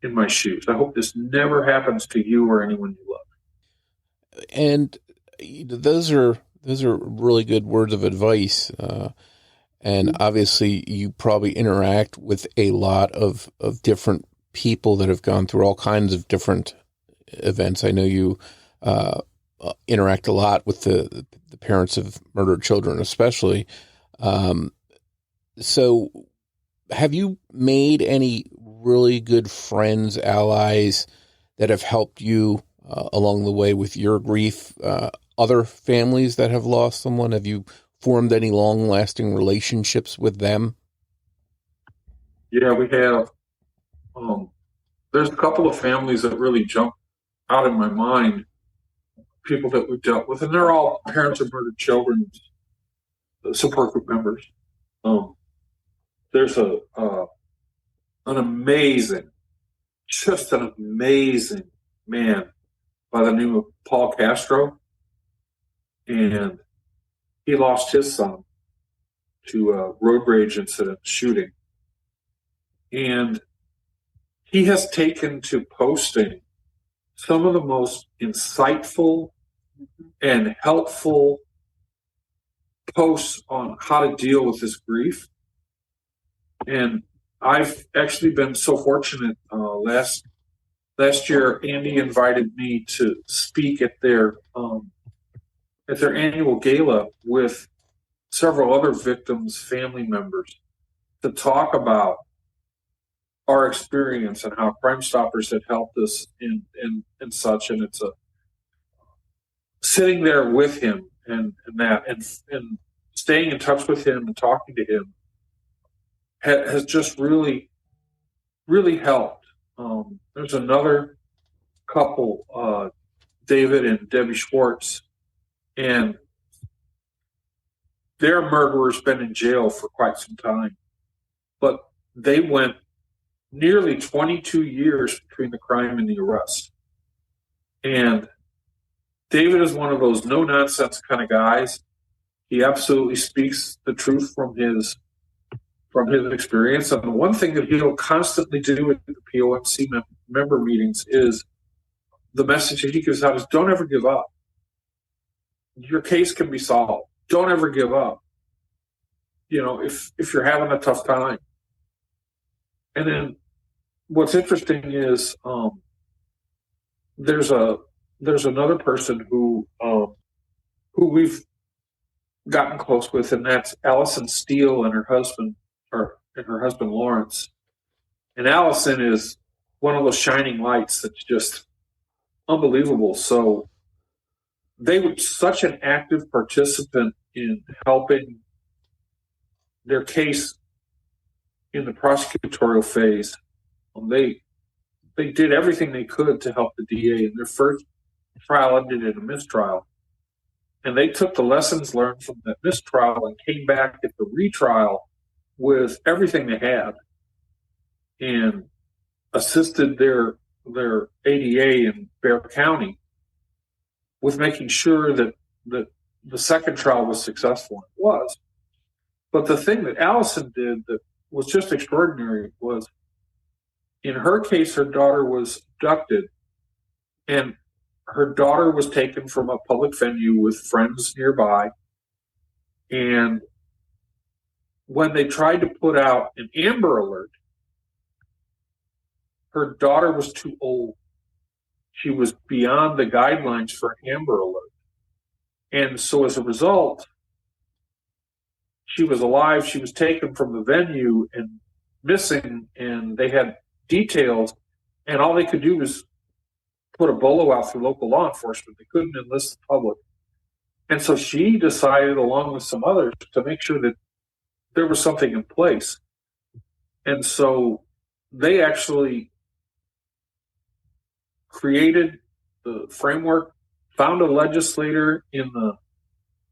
in my shoes. I hope this never happens to you or anyone you love. And those are really good words of advice. And obviously you probably interact with a lot of different people that have gone through all kinds of different events. I know you interact a lot with the parents of murdered children, especially. So have you made any really good friends, allies that have helped you along the way with your grief? Other families that have lost someone, have you formed any long-lasting relationships with them? Yeah, we have. There's a couple of families that really jump out in my mind, people that we've dealt with, and they're all parents of murdered children, support group members. There's an amazing man by the name of Paul Castro, and he lost his son to a road rage incident, shooting. And he has taken to posting some of the most insightful and helpful posts on how to deal with this grief. And I've actually been so fortunate. Last year, Andy invited me to speak at their annual gala with several other victims' family members to talk about our experience and how Crime Stoppers had helped us and such. And it's sitting there with him and staying in touch with him and talking to him has just really, really helped. There's another couple, David and Debbie Schwartz, and their murderer's been in jail for quite some time, but they went nearly 22 years between the crime and the arrest. And David is one of those no-nonsense kind of guys. He absolutely speaks the truth from his experience. And the one thing that he'll constantly do at the POMC member meetings is the message that he gives out is, don't ever give up. Your case can be solved. Don't ever give up. You know, if you're having a tough time. And then what's interesting is there's another person who we've gotten close with, and that's Allison Steele and her husband Lawrence. And Allison is one of those shining lights that's just unbelievable. So they were such an active participant in helping their case in the prosecutorial phase. They did everything they could to help the DA, and their first trial ended in a mistrial. And they took the lessons learned from that mistrial and came back at the retrial with everything they had and assisted their ADA in Bexar County with making sure that the second trial was successful. It was. But the thing that Allison did that was just extraordinary was, in her case, her daughter was abducted, and her daughter was taken from a public venue with friends nearby. And when they tried to put out an Amber Alert, her daughter was too old. She was beyond the guidelines for an Amber Alert. And so as a result, she was alive. She was taken from the venue and missing, and they had details, and all they could do was put a bolo out through local law enforcement. They couldn't enlist the public. And so she decided, along with some others, to make sure that there was something in place. And so they actually created the framework, found a legislator in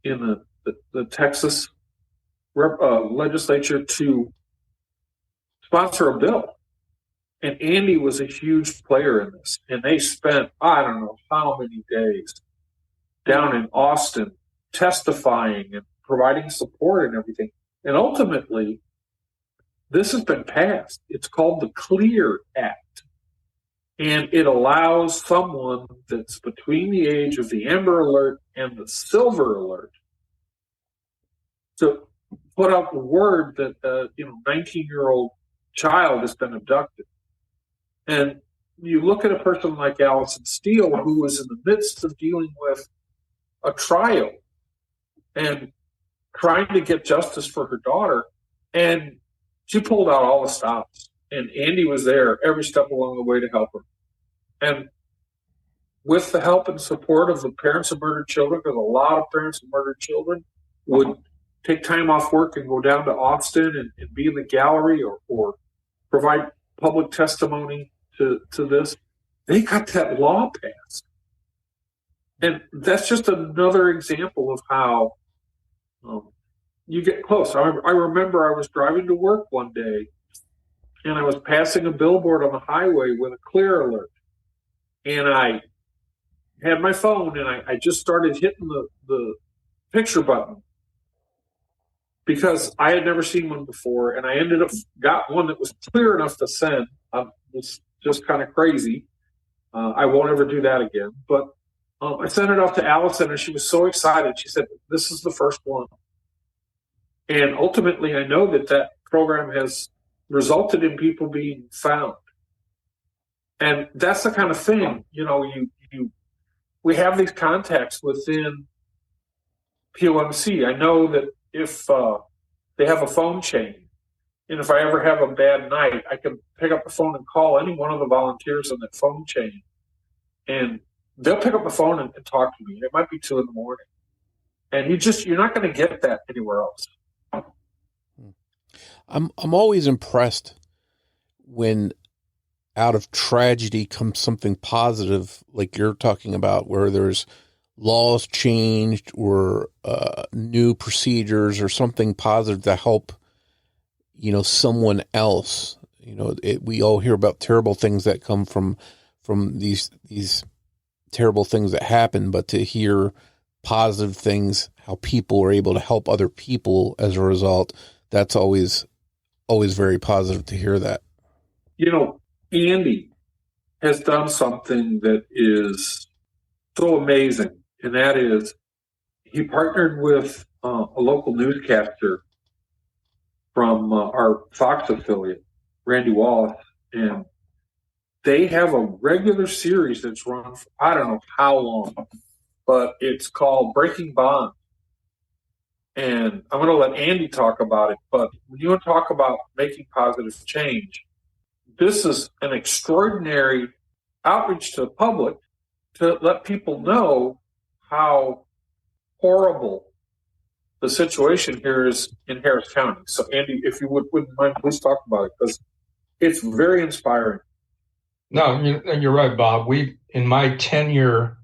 the Texas legislature to sponsor a bill. And Andy was a huge player in this. And they spent, I don't know how many days down in Austin testifying and providing support and everything. And ultimately, this has been passed. It's called the CLEAR Act. And it allows someone that's between the age of the Amber Alert and the Silver Alert to put out the word that a 19-year-old child has been abducted. And you look at a person like Allison Steele, who was in the midst of dealing with a trial and trying to get justice for her daughter, and she pulled out all the stops. And Andy was there every step along the way to help her. And with the help and support of the parents of murdered children, because a lot of parents of murdered children would take time off work and go down to Austin and be in the gallery or provide public testimony to this, they got that law passed. And that's just another example of how you get close. I remember I was driving to work one day, and I was passing a billboard on the highway with a clear alert. And I had my phone, and I just started hitting the picture button because I had never seen one before, and I ended up got one that was clear enough to send. It was just kind of crazy. I won't ever do that again. But I sent it off to Allison, and she was so excited. She said, "This is the first one." And ultimately, I know that program has resulted in people being found. And that's the kind of thing, we have these contacts within POMC. I know that if they have a phone chain, and if I ever have a bad night, I can pick up the phone and call any one of the volunteers on that phone chain. And they'll pick up the phone and talk to me. It might be 2 a.m. And you're not going to get that anywhere else. I'm always impressed when out of tragedy comes something positive, like you're talking about, where there's laws changed or new procedures or something positive to help, someone else. We all hear about terrible things that come from these terrible things that happen, but to hear positive things, how people are able to help other people as a result, that's always very positive to hear that. Andy has done something that is so amazing, and that is he partnered with a local newscaster from our Fox affiliate, Randy Wallace, and they have a regular series that's run for I don't know how long, but it's called Breaking Bond. And I'm going to let Andy talk about it, but when you talk about making positive change, this is an extraordinary outreach to the public to let people know how horrible the situation here is in Harris County. So, Andy, if you wouldn't mind, please talk about it, because it's very inspiring. No, you're right, Bob. In my tenure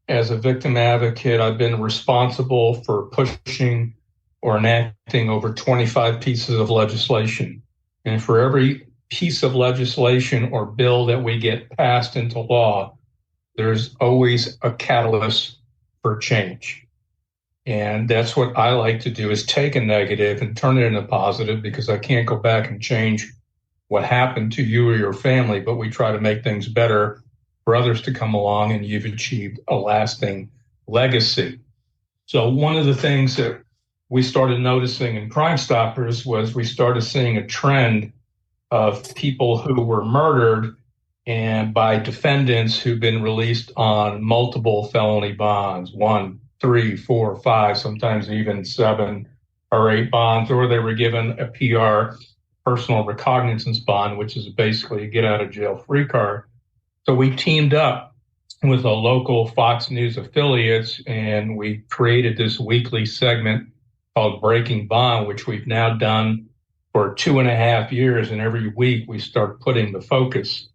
as a victim advocate, I've been responsible for pushing or enacting over 25 pieces of legislation. And for every piece of legislation or bill that we get passed into law, there's always a catalyst for change. And that's what I like to do, is take a negative and turn it into positive, because I can't go back and change what happened to you or your family, but we try to make things better for others to come along, and you've achieved a lasting legacy. So one of the things that we started noticing in Crime Stoppers was we started seeing a trend of people who were murdered and by defendants who've been released on multiple felony bonds, 1, 3, 4, 5, sometimes even 7 or 8 bonds, or they were given a PR, personal recognizance bond, which is basically a get out of jail free card. So we teamed up with a local Fox News affiliates, and we created this weekly segment called Breaking Bond, which we've now done for 2.5 years. And every week we start putting the focus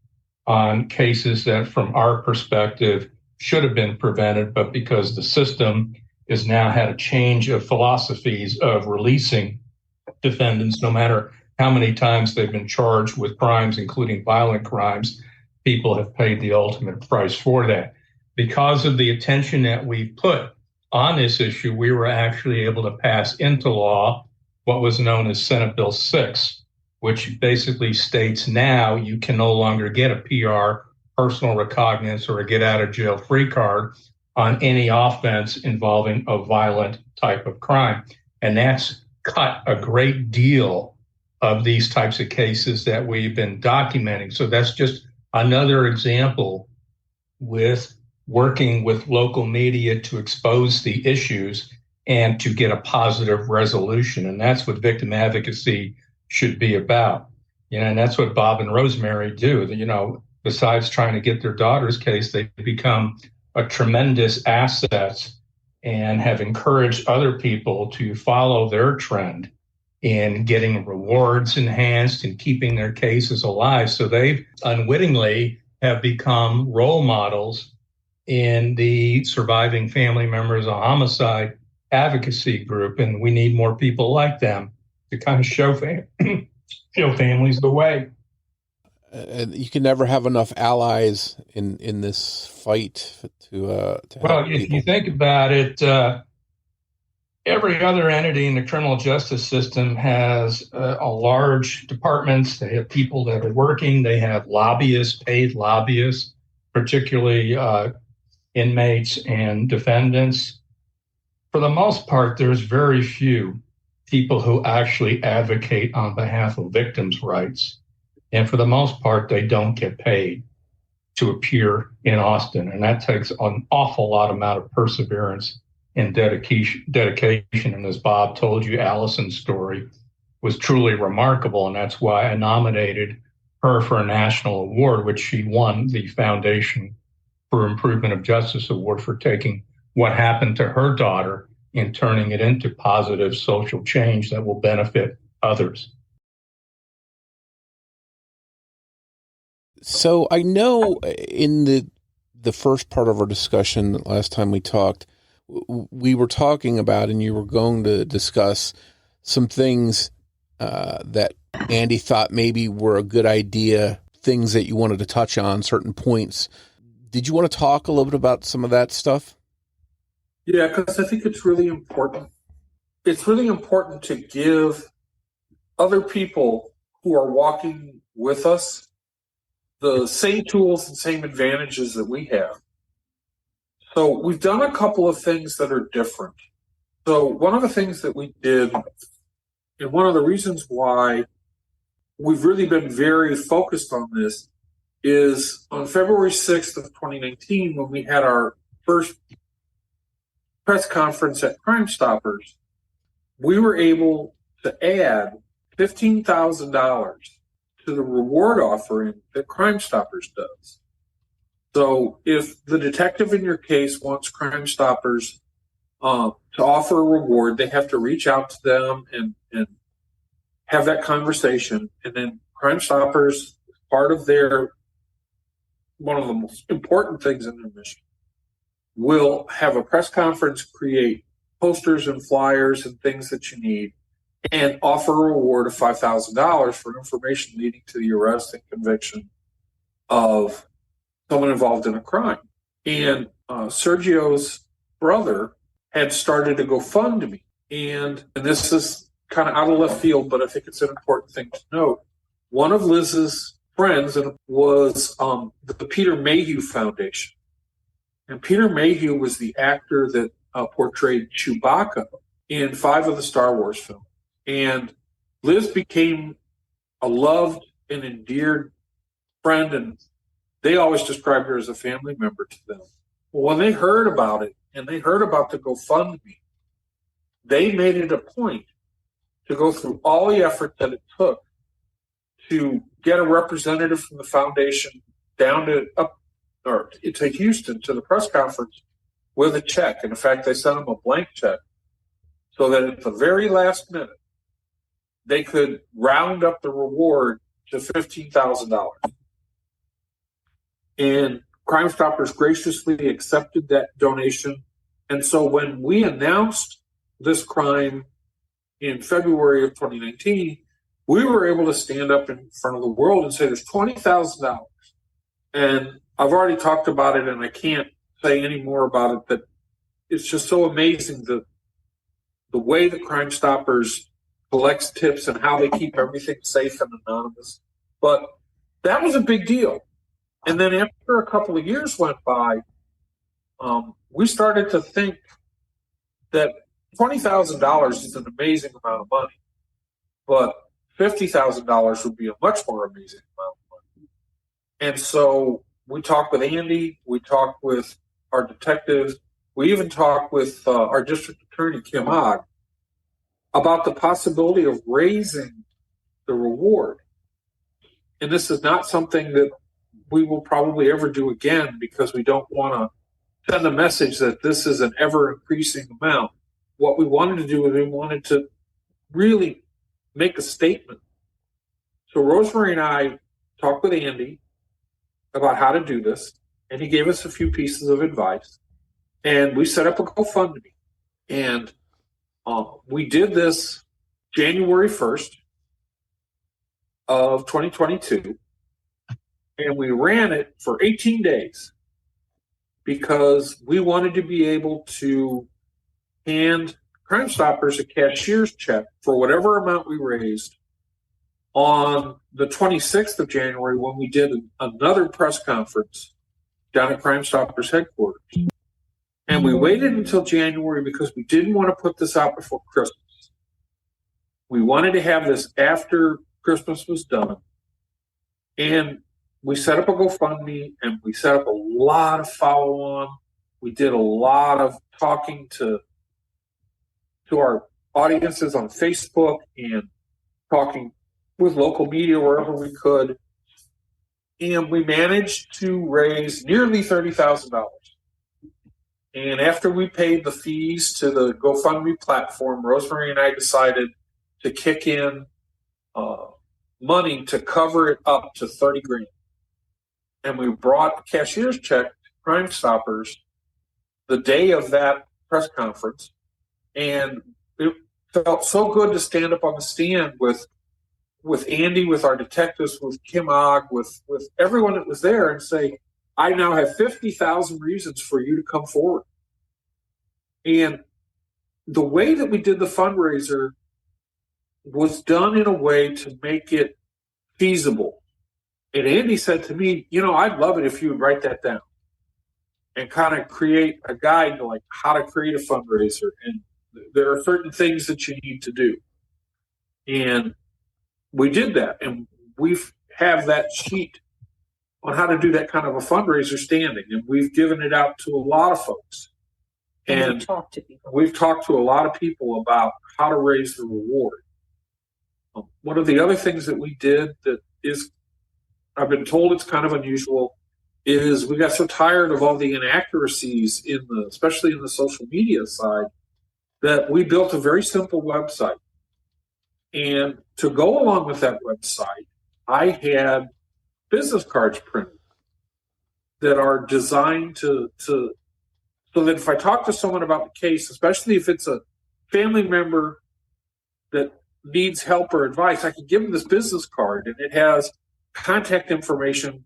on cases that, from our perspective, should have been prevented, but because the system has now had a change of philosophies of releasing defendants, no matter how many times they've been charged with crimes, including violent crimes, people have paid the ultimate price for that. Because of the attention that we put on this issue, we were actually able to pass into law what was known as Senate Bill 6, which basically states now you can no longer get a PR, personal recognizance, or a get out of jail free card on any offense involving a violent type of crime. And that's cut a great deal of these types of cases that we've been documenting. So that's just another example with working with local media to expose the issues and to get a positive resolution. And that's what victim advocacy should be about. And that's what Bob and Rosemary do. Besides trying to get their daughter's case, they become a tremendous asset and have encouraged other people to follow their trend in getting rewards enhanced and keeping their cases alive. So they unwittingly have become role models in the surviving family members of homicide advocacy group. And we need more people like them to kind of show families the way. You can never have enough allies in this fight to well, help if people. You think about it, every other entity in the criminal justice system has a large departments. They have people that are working. They have lobbyists, paid lobbyists, particularly inmates and defendants. For the most part, there's very few people who actually advocate on behalf of victims' rights. And for the most part, they don't get paid to appear in Austin. And that takes an awful lot amount of perseverance and dedication. And as Bob told you, Allison's story was truly remarkable. And that's why I nominated her for a national award, which she won the Foundation for Improvement of Justice Award for taking what happened to her daughter and turning it into positive social change that will benefit others. So I know in the first part of our discussion last time we talked, we were talking about, and you were going to discuss some things that Andy thought maybe were a good idea, things that you wanted to touch on, certain points. Did you want to talk a little bit about some of that stuff? Yeah, because I think it's really important. It's really important to give other people who are walking with us the same tools and same advantages that we have. So we've done a couple of things that are different. So one of the things that we did, and one of the reasons why we've really been very focused on this, is on February 6th of 2019, when we had our first press conference at Crime Stoppers, we were able to add $15,000 to the reward offering that Crime Stoppers does. So if the detective in your case wants Crime Stoppers to offer a reward, they have to reach out to them and have that conversation. And then Crime Stoppers, part of one of the most important things in their mission, will have a press conference, create posters and flyers and things that you need, and offer a reward of $5,000 for information leading to the arrest and conviction of someone involved in a crime. And Sergio's brother had started a GoFundMe. And this is kind of out of left field, but I think it's an important thing to note. One of Liz's friends was the Peter Mayhew Foundation. And Peter Mayhew was the actor that portrayed Chewbacca in 5 of the Star Wars films. And Liz became a loved and endeared friend, and they always described her as a family member to them. Well, when they heard about it, and they heard about the GoFundMe, they made it a point to go through all the effort that it took to get a representative from the foundation down to Houston to the press conference with a check. And in fact, they sent them a blank check so that at the very last minute, they could round up the reward to $15,000. And Crime Stoppers graciously accepted that donation. And so when we announced this crime in February of 2019, we were able to stand up in front of the world and say there's $20,000. And I've already talked about it, and I can't say any more about it, but it's just so amazing the way that Crime Stoppers collects tips and how they keep everything safe and anonymous. But that was a big deal. And then after a couple of years went by, we started to think that $20,000 is an amazing amount of money, but $50,000 would be a much more amazing amount of money. And so we talked with Andy, we talked with our detectives, we even talked with our district attorney, Kim Ogg, about the possibility of raising the reward. And this is not something that we will probably ever do again, because we don't want to send a message that this is an ever-increasing amount. What we wanted to do is we wanted to really make a statement. So Rosemary and I talked with Andy about how to do this, and he gave us a few pieces of advice. And we set up a GoFundMe. And we did this January 1st of 2022. And we ran it for 18 days because we wanted to be able to hand Crime Stoppers a cashier's check for whatever amount we raised on the 26th of January, when we did another press conference down at Crime Stoppers headquarters. And we waited until January because we didn't want to put this out before Christmas. We wanted to have this after Christmas was done. And we set up a GoFundMe, and we set up a lot of follow-on. We did a lot of talking to our audiences on Facebook and talking with local media wherever we could. And we managed to raise nearly $30,000. And after we paid the fees to the GoFundMe platform, Rosemary and I decided to kick in money to cover it up to $30,000. And we brought a cashier's check to Crime Stoppers the day of that press conference. And it felt so good to stand up on the stand with Andy, with our detectives, with Kim Ogg, with everyone that was there, and say, I now have 50,000 reasons for you to come forward. And the way that we did the fundraiser was done in a way to make it feasible. And Andy said to me, I'd love it if you would write that down and kind of create a guide to like how to create a fundraiser. And there are certain things that you need to do. And we did that. And we have that sheet on how to do that kind of a fundraiser standing. And we've given it out to a lot of folks. And we've talked to a lot of people about how to raise the reward. One of the other things that we did that is, I've been told it's kind of unusual, is we got so tired of all the inaccuracies especially in the social media side, that we built a very simple website. And to go along with that website, I had business cards printed that are designed so that if I talk to someone about the case, especially if it's a family member that needs help or advice, I can give them this business card, and it has contact information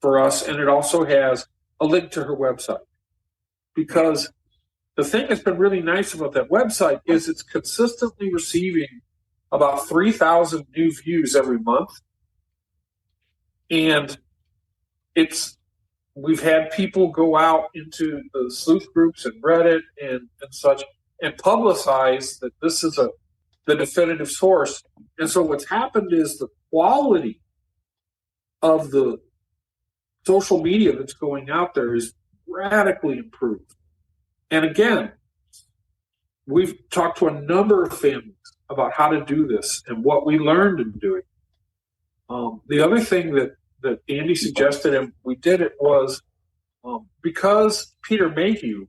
for us, and it also has a link to her website. Because the thing that's been really nice about that website is it's consistently receiving about 3,000 new views every month. And we've had people go out into the sleuth groups and Reddit and such and publicize that this is the definitive source. And so what's happened is the quality of the social media that's going out there is radically improved. And again, we've talked to a number of families about how to do this and what we learned in doing. The other thing that Andy suggested, and we did it, was because Peter Mayhew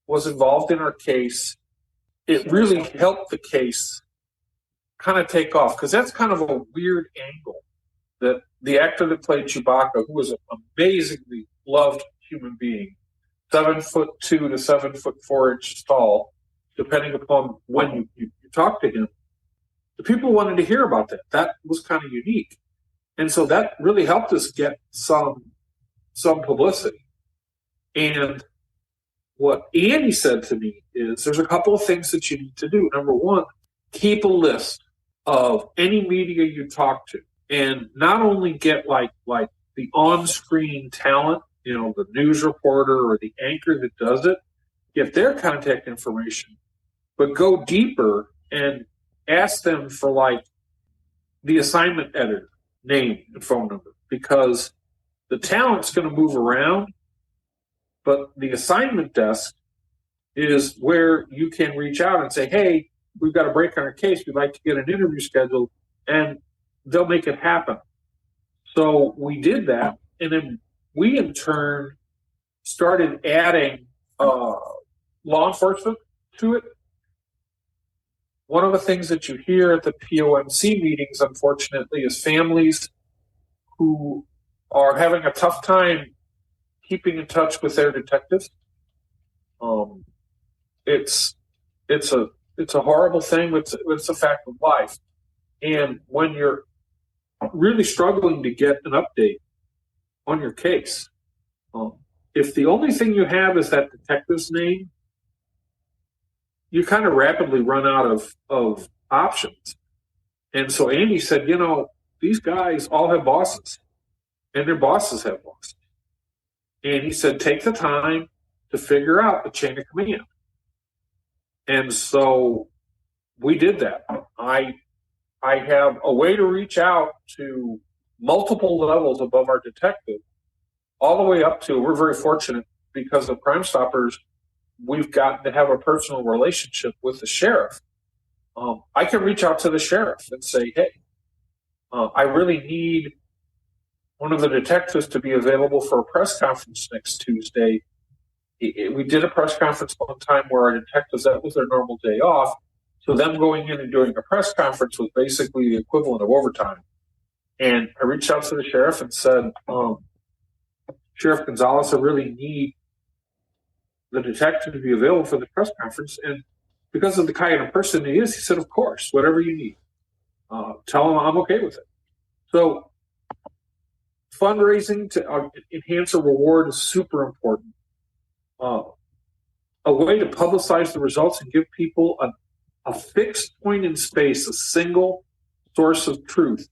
was involved in our case, it really helped the case kind of take off, because that's kind of a weird angle that the actor that played Chewbacca, who was an amazingly loved human being, 7'2" to 7'4" tall, depending upon when you talk to him, the people wanted to hear about that. That was kind of unique. And so that really helped us get some publicity. And what Andy said to me is there's a couple of things that you need to do. Number one, keep a list of any media you talk to, and not only get like the on-screen talent, the news reporter or the anchor that does it, get their contact information, but go deeper and ask them for like the assignment editor name and phone number, because the talent's going to move around, but the assignment desk is where you can reach out and say, hey, we've got a break on our case. We'd like to get an interview scheduled, and they'll make it happen. So we did that, and then we in turn started adding law enforcement to it. One of the things that you hear at the POMC meetings, unfortunately, is families who are having a tough time keeping in touch with their detectives. It's a horrible thing. It's a fact of life. And when you're really struggling to get an update on your case, if the only thing you have is that detective's name, you kind of rapidly run out of options. And so Andy said, these guys all have bosses, and their bosses have bosses. And he said, take the time to figure out the chain of command. And so we did that. I have a way to reach out to multiple levels above our detective, all the way up to, we're very fortunate because of Crime Stoppers, we've gotten to have a personal relationship with the sheriff. I can reach out to the sheriff and say, hey, I really need one of the detectives to be available for a press conference next Tuesday. We did a press conference one time where our detectives, that was their normal day off. So them going in and doing a press conference was basically the equivalent of overtime. And I reached out to the sheriff and said, Sheriff Gonzalez, I really need the detective to be available for the press conference. And because of the kind of person he is, he said, of course, whatever you need. Tell him I'm okay with it. So fundraising to enhance a reward is super important. A way to publicize the results and give people a fixed point in space, a single source of truth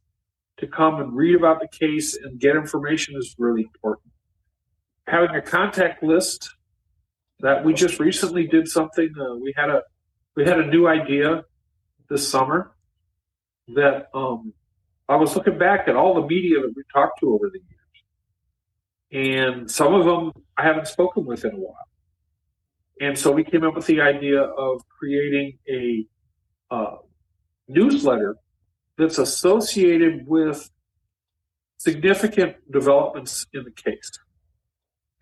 to come and read about the case and get information is really important. Having a contact list that we just recently did something. We had a new idea this summer that I was looking back at all the media that we talked to over the years. And some of them I haven't spoken with in a while. And so we came up with the idea of creating a newsletter that's associated with significant developments in the case.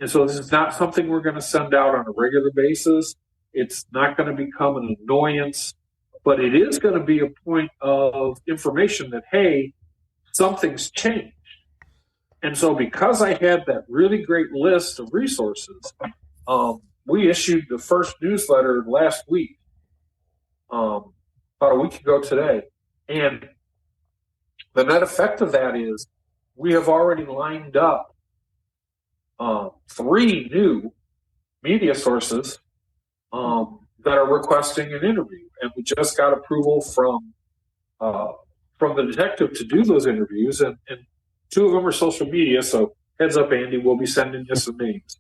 And so this is not something we're going to send out on a regular basis. It's not going to become an annoyance, but it is going to be a point of information that, hey, something's changed. And so because I had that really great list of resources, we issued the first newsletter last week, about a week ago today. And the net effect of that is we have already lined up 3 new media sources that are requesting an interview. And we just got approval from the detective to do those interviews. And 2 of them are social media. So heads up, Andy, we'll be sending you some names.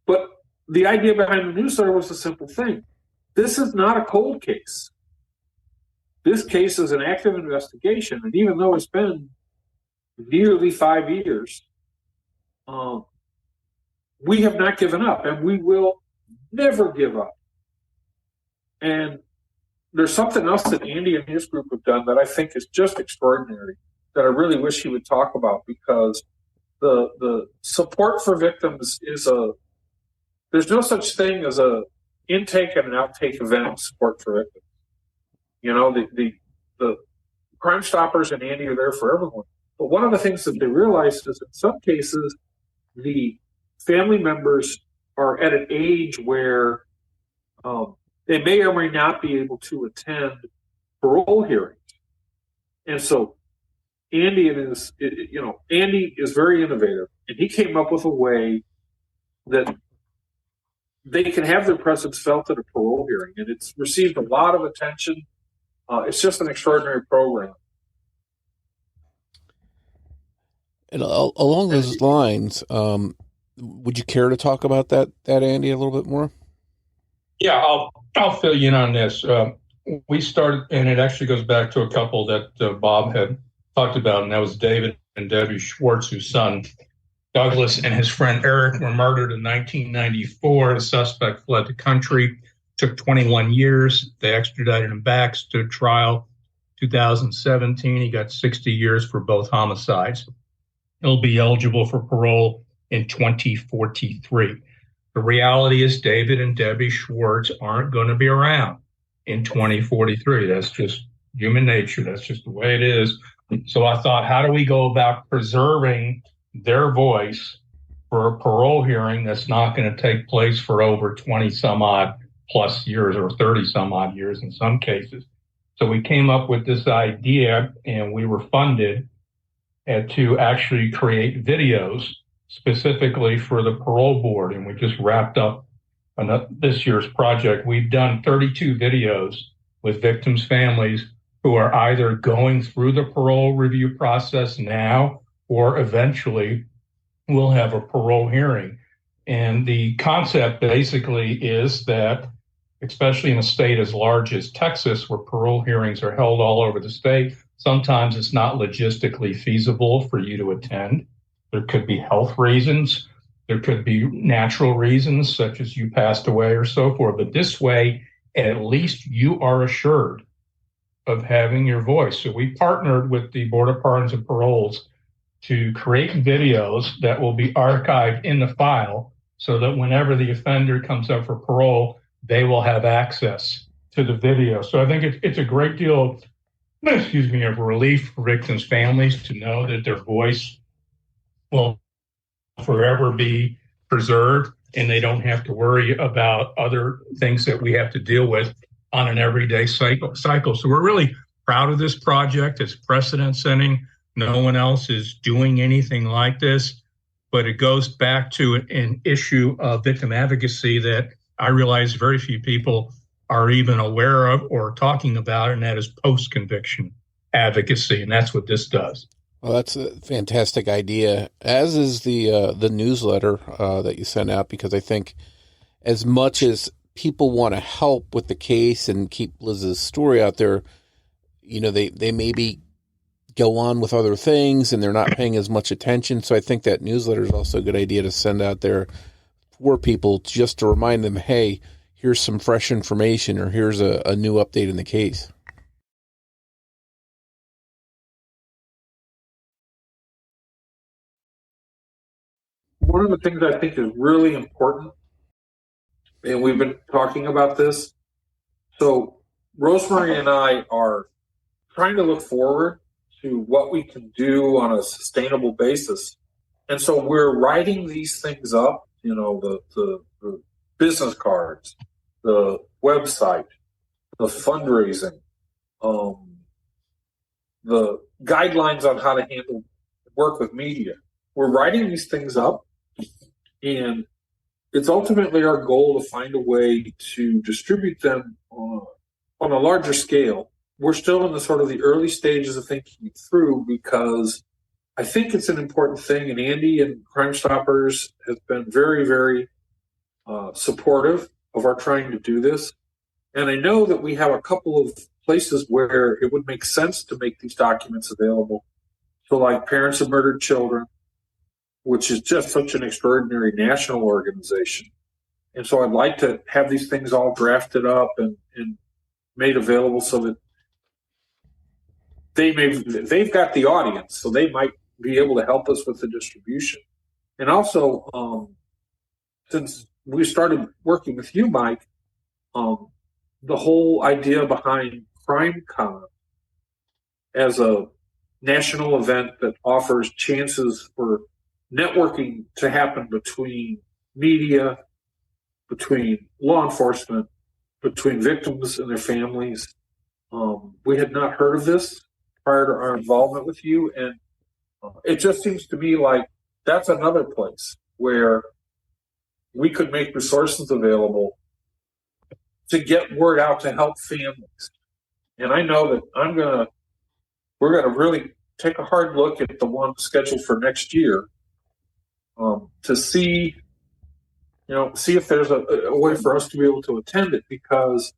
But the idea behind the newsletter was a simple thing. This is not a cold case. This case is an active investigation. And even though it's been nearly 5 years, we have not given up, and we will never give up. And there's something else that Andy and his group have done that I think is just extraordinary, that I really wish he would talk about, because the support for victims is there's no such thing as a intake and an outtake event of support for victims. You know, the Crime Stoppers and Andy are there for everyone. But one of the things that they realized is in some cases, the family members are at an age where they may or may not be able to attend parole hearings. And so Andy is very innovative, and he came up with a way that they can have their presence felt at a parole hearing, and it's received a lot of attention. It's just an extraordinary program. And along those lines, would you care to talk about that, Andy, a little bit more? Yeah, I'll fill you in on this. We started, and it actually goes back to a couple that Bob had talked about, and that was David and Debbie Schwartz, whose son Douglas and his friend Eric were murdered in 1994. The suspect fled the country, took 21 years. They extradited him back, stood trial 2017. He got 60 years for both homicides. He'll be eligible for parole in 2043. The reality is David and Debbie Schwartz aren't going to be around in 2043. That's just human nature. That's just the way it is. So I thought, how do we go about preserving their voice for a parole hearing that's not going to take place for over 20 some odd plus years, or 30 some odd years in some cases? So we came up with this idea, and we were funded to actually create videos specifically for the parole board. And we just wrapped up this year's project. We've done 32 videos with victims' families who are either going through the parole review process now, or eventually will have a parole hearing. And the concept basically is that, especially in a state as large as Texas, where parole hearings are held all over the state, sometimes it's not logistically feasible for you to attend. There could be health reasons. There could be natural reasons, such as you passed away or so forth. But this way, at least you are assured of having your voice. So we partnered with the Board of Pardons and Paroles to create videos that will be archived in the file, so that whenever the offender comes up for parole, they will have access to the video. So I think it's a great deal of relief for victims' families to know that their voice will forever be preserved, and they don't have to worry about other things that we have to deal with on an everyday cycle. So we're really proud of this project. It's precedent-setting. No one else is doing anything like this, but it goes back to an issue of victim advocacy that I realize very few people are even aware of or talking about, and that is post-conviction advocacy, and that's what this does. Well, that's a fantastic idea, as is the newsletter that you sent out, because I think as much as people want to help with the case and keep Liz's story out there, you know, they maybe go on with other things and they're not paying as much attention. So I think that newsletter is also a good idea to send out there for people just to remind them, hey, here's some fresh information, or here's a new update in the case. One of the things I think is really important, and we've been talking about this, so Rosemary and I are trying to look forward to what we can do on a sustainable basis. And so we're writing these things up, the business cards, the website, the fundraising, the guidelines on how to handle work with media. We're writing these things up, and it's ultimately our goal to find a way to distribute them on a larger scale. We're still in the sort of the early stages of thinking it through, because I think it's an important thing, and Andy and Crime Stoppers has been very, very supportive of our trying to do this. And I know that we have a couple of places where it would make sense to make these documents available. So like Parents of Murdered Children, which is just such an extraordinary national organization. And so I'd like to have these things all drafted up and made available so that they've got the audience, so they might be able to help us with the distribution. And also, since we started working with you, Mike, the whole idea behind CrimeCon as a national event that offers chances for networking to happen between media, between law enforcement, between victims and their families. We had not heard of this prior to our involvement with you, and it just seems to me like that's another place where we could make resources available to get word out to help families. And I know that we're gonna really take a hard look at the one scheduled for next year, to see if there's a way for us to be able to attend it, because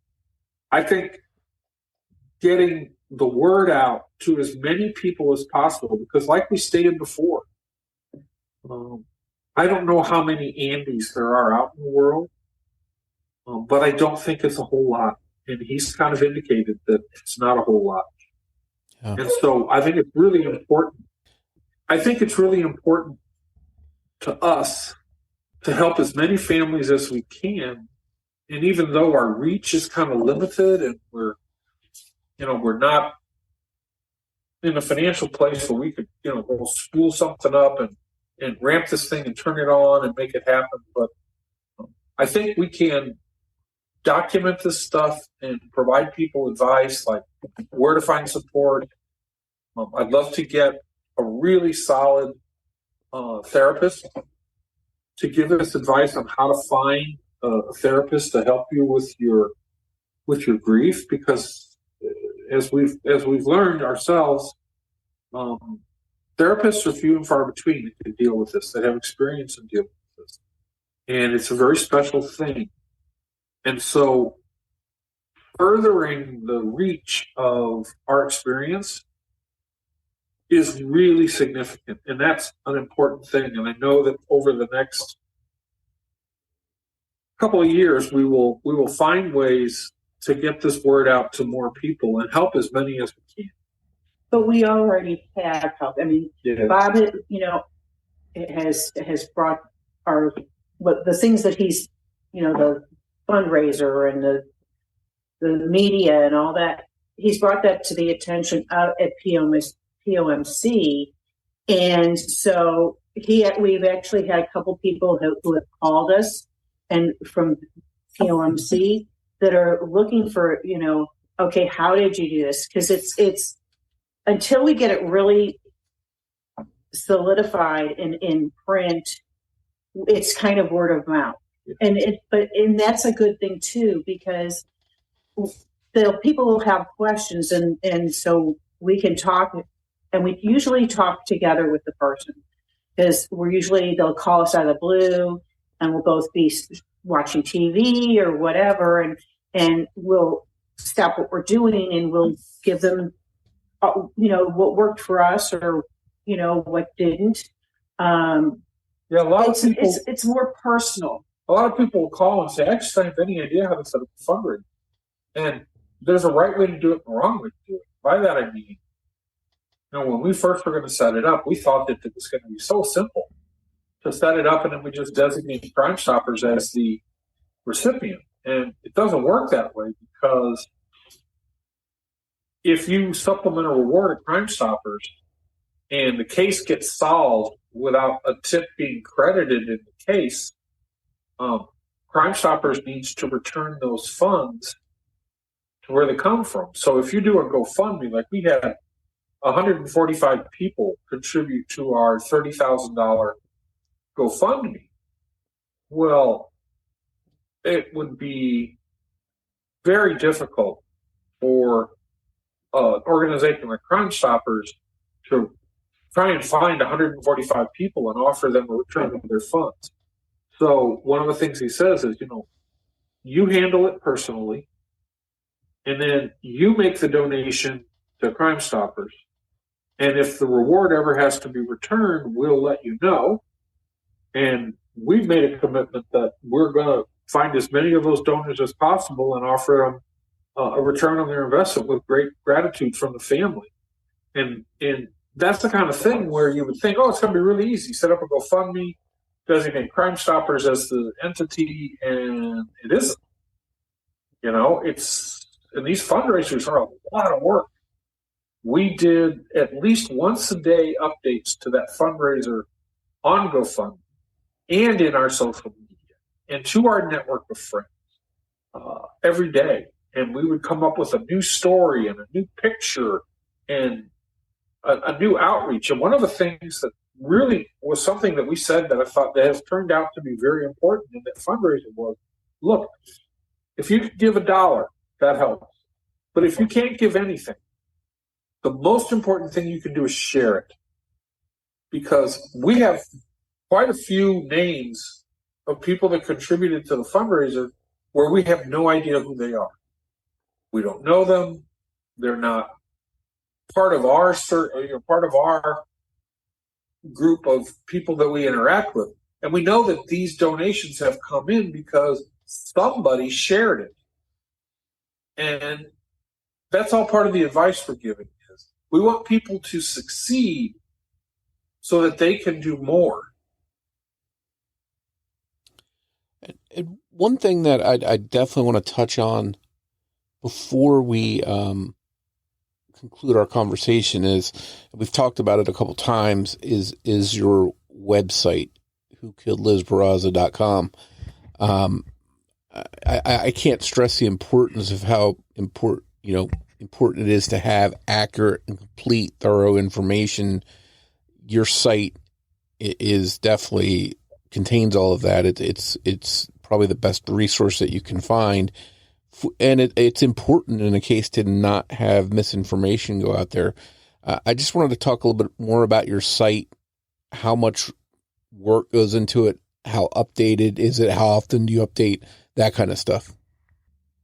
I think getting the word out to as many people as possible, because like we stated before, I don't know how many Andys there are out in the world, but I don't think it's a whole lot. And he's kind of indicated that it's not a whole lot. Yeah. And so I think it's really important. I think it's really important to us to help as many families as we can. And even though our reach is kind of limited and we're not in a financial place where we could, go spool something up and ramp this thing and turn it on and make it happen. But I think we can document this stuff and provide people advice, like where to find support. I'd love to get a really solid therapist to give us advice on how to find a therapist to help you with your grief, because as we've learned ourselves, therapists are few and far between that can deal with this, that have experience in dealing with this, and it's a very special thing. And so, furthering the reach of our experience is really significant, and that's an important thing. And I know that over the next couple of years, we will find ways to get this word out to more people and help as many as we can. But we already have help. I mean, yeah. Bob, has brought the things that he's, the fundraiser and the media and all that. He's brought that to the attention out at POMC, and so we've actually had a couple people who have called us and from POMC that are looking for, okay, how did you do this? Because it's until we get it really solidified in print, it's kind of word of mouth. And that's a good thing too, because the people will have questions, and so we can talk, and we usually talk together with the person, because they'll call us out of the blue, and we'll both be watching TV or whatever, and we'll stop what we're doing and we'll give them what worked for us or, what didn't. Yeah, a lot of people. It's more personal. A lot of people will call and say, I just don't have any idea how to set up a fundraiser. And there's a right way to do it and a wrong way to do it. By that I mean, when we first were going to set it up, we thought that it was going to be so simple to set it up, and then we just designate Crime Stoppers as the recipient. And it doesn't work that way, because if you supplement a reward at Crime Stoppers and the case gets solved without a tip being credited in the case, Crime Stoppers needs to return those funds to where they come from. So if you do a GoFundMe, like we had 145 people contribute to our $30,000 GoFundMe, well, it would be very difficult for an organization like Crime Stoppers to try and find 145 people and offer them a return of their funds. So one of the things he says is, you handle it personally, and then you make the donation to Crime Stoppers. And if the reward ever has to be returned, we'll let you know. And we've made a commitment that we're going to find as many of those donors as possible and offer them a return on their investment with great gratitude from the family. And that's the kind of thing where you would think, it's going to be really easy. Set up a GoFundMe, designate Crime Stoppers as the entity, and it isn't. And these fundraisers are a lot of work. We did at least once a day updates to that fundraiser on GoFundMe and in our social media and to our network of friends every day. And we would come up with a new story and a new picture and a new outreach. And one of the things that really was something that we said that I thought that has turned out to be very important in that fundraiser was, look, if you could give $1, that helps. But if you can't give anything, the most important thing you can do is share it. Because we have quite a few names of people that contributed to the fundraiser where we have no idea who they are. We don't know them. They're not part of our group of people that we interact with. And we know that these donations have come in because somebody shared it. And that's all part of the advice we're giving. Is we want people to succeed so that they can do more. And one thing that I definitely want to touch on before we conclude our conversation is, we've talked about it a couple times, is your website, whokilledlizbarraza.com. I can't stress the importance of how important it is to have accurate and complete, thorough information. Your site is definitely contains all of that. It's probably the best resource that you can find. And it's important in a case to not have misinformation go out there. I just wanted to talk a little bit more about your site, how much work goes into it, how updated is it, how often do you update, that kind of stuff.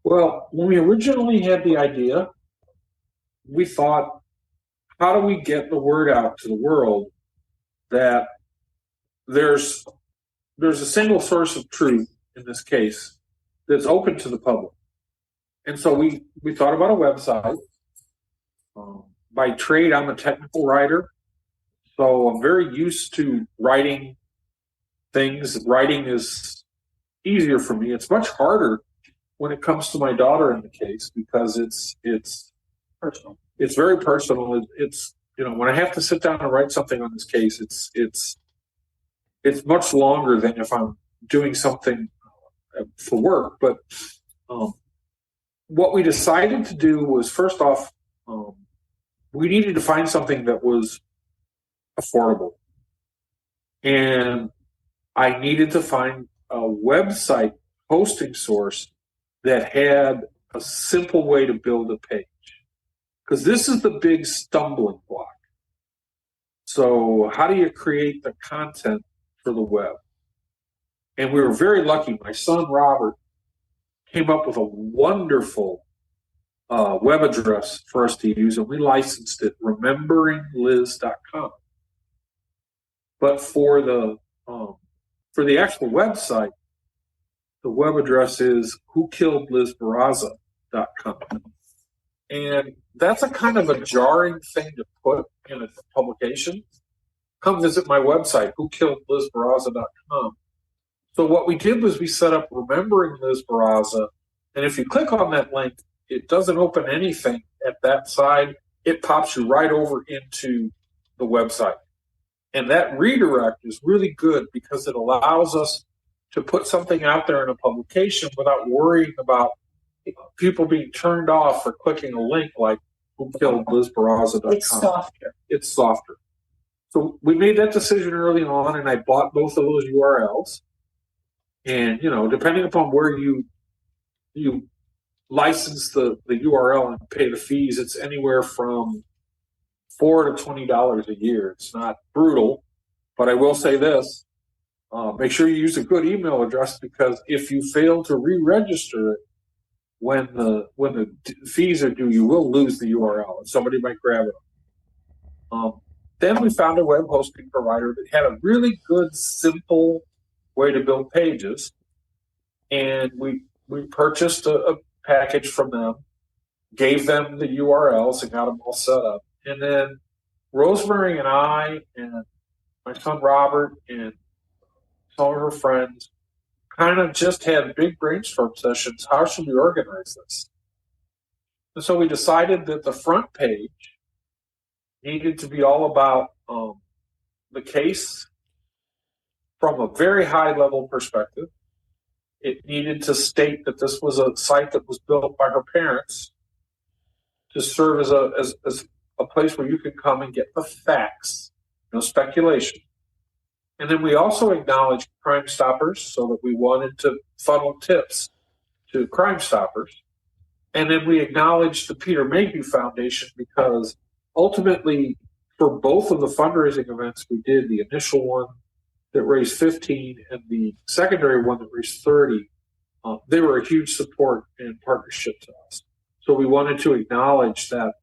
Well, when we originally had the idea, we thought, how do we get the word out to the world that there's a single source of truth in this case that's open to the public? And so we thought about a website. By trade, I'm a technical writer, so I'm very used to writing things. Writing is easier for me. It's much harder when it comes to my daughter in the case because it's personal. It's very personal. It's when I have to sit down and write something on this case, it's much longer than if I'm doing something for work. But what we decided to do was, first off, we needed to find something that was affordable. And I needed to find a website hosting source that had a simple way to build a page. Because this is the big stumbling block. So how do you create the content for the web? And we were very lucky. My son, Robert, came up with a wonderful web address for us to use, and we licensed it, rememberingliz.com. But for the actual website, the web address is whokilledlizbarraza.com. And that's a kind of a jarring thing to put in a publication. Come visit my website, whokilledlizbarraza.com. So what we did was we set up Remembering Liz Barraza, and if you click on that link, it doesn't open anything at that side. It pops you right over into the website. And that redirect is really good because it allows us to put something out there in a publication without worrying about people being turned off for clicking a link like whokilledlizbarraza.com. It's softer. It's softer. So we made that decision early on, and I bought both of those URLs. And, depending upon where you license the URL and pay the fees, it's anywhere from $4 to $20 a year. It's not brutal, but I will say this. Make sure you use a good email address, because if you fail to re-register it when the fees are due, you will lose the URL, and somebody might grab it. Then we found a web hosting provider that had a really good, simple way to build pages, and we purchased a package from them, gave them the URLs, and got them all set up. And then Rosemary and I and my son Robert and some of her friends kind of just had big brainstorm sessions. How should we organize this? And so we decided that the front page needed to be all about the case from a very high level perspective. It needed to state that this was a site that was built by her parents to serve as a place where you could come and get the facts, no speculation. And then we also acknowledged Crime Stoppers, so that we wanted to funnel tips to Crime Stoppers. And then we acknowledged the Peter Mayhew Foundation, because ultimately, for both of the fundraising events we did, the initial one that raised 15 and the secondary one that raised 30, they were a huge support and partnership to us. So we wanted to acknowledge that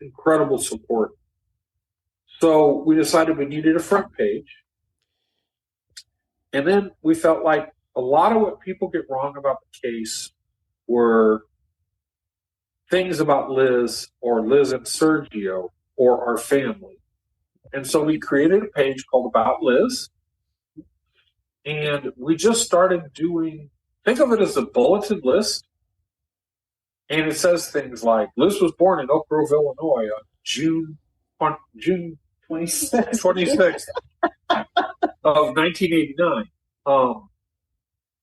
incredible support. So we decided we needed a front page. And then we felt like a lot of what people get wrong about the case were things about Liz or Liz and Sergio or our family. And so we created a page called About Liz. And we just started doing, think of it as a bulleted list. And it says things like, Liz was born in Oak Grove, Illinois on June 26th of 1989.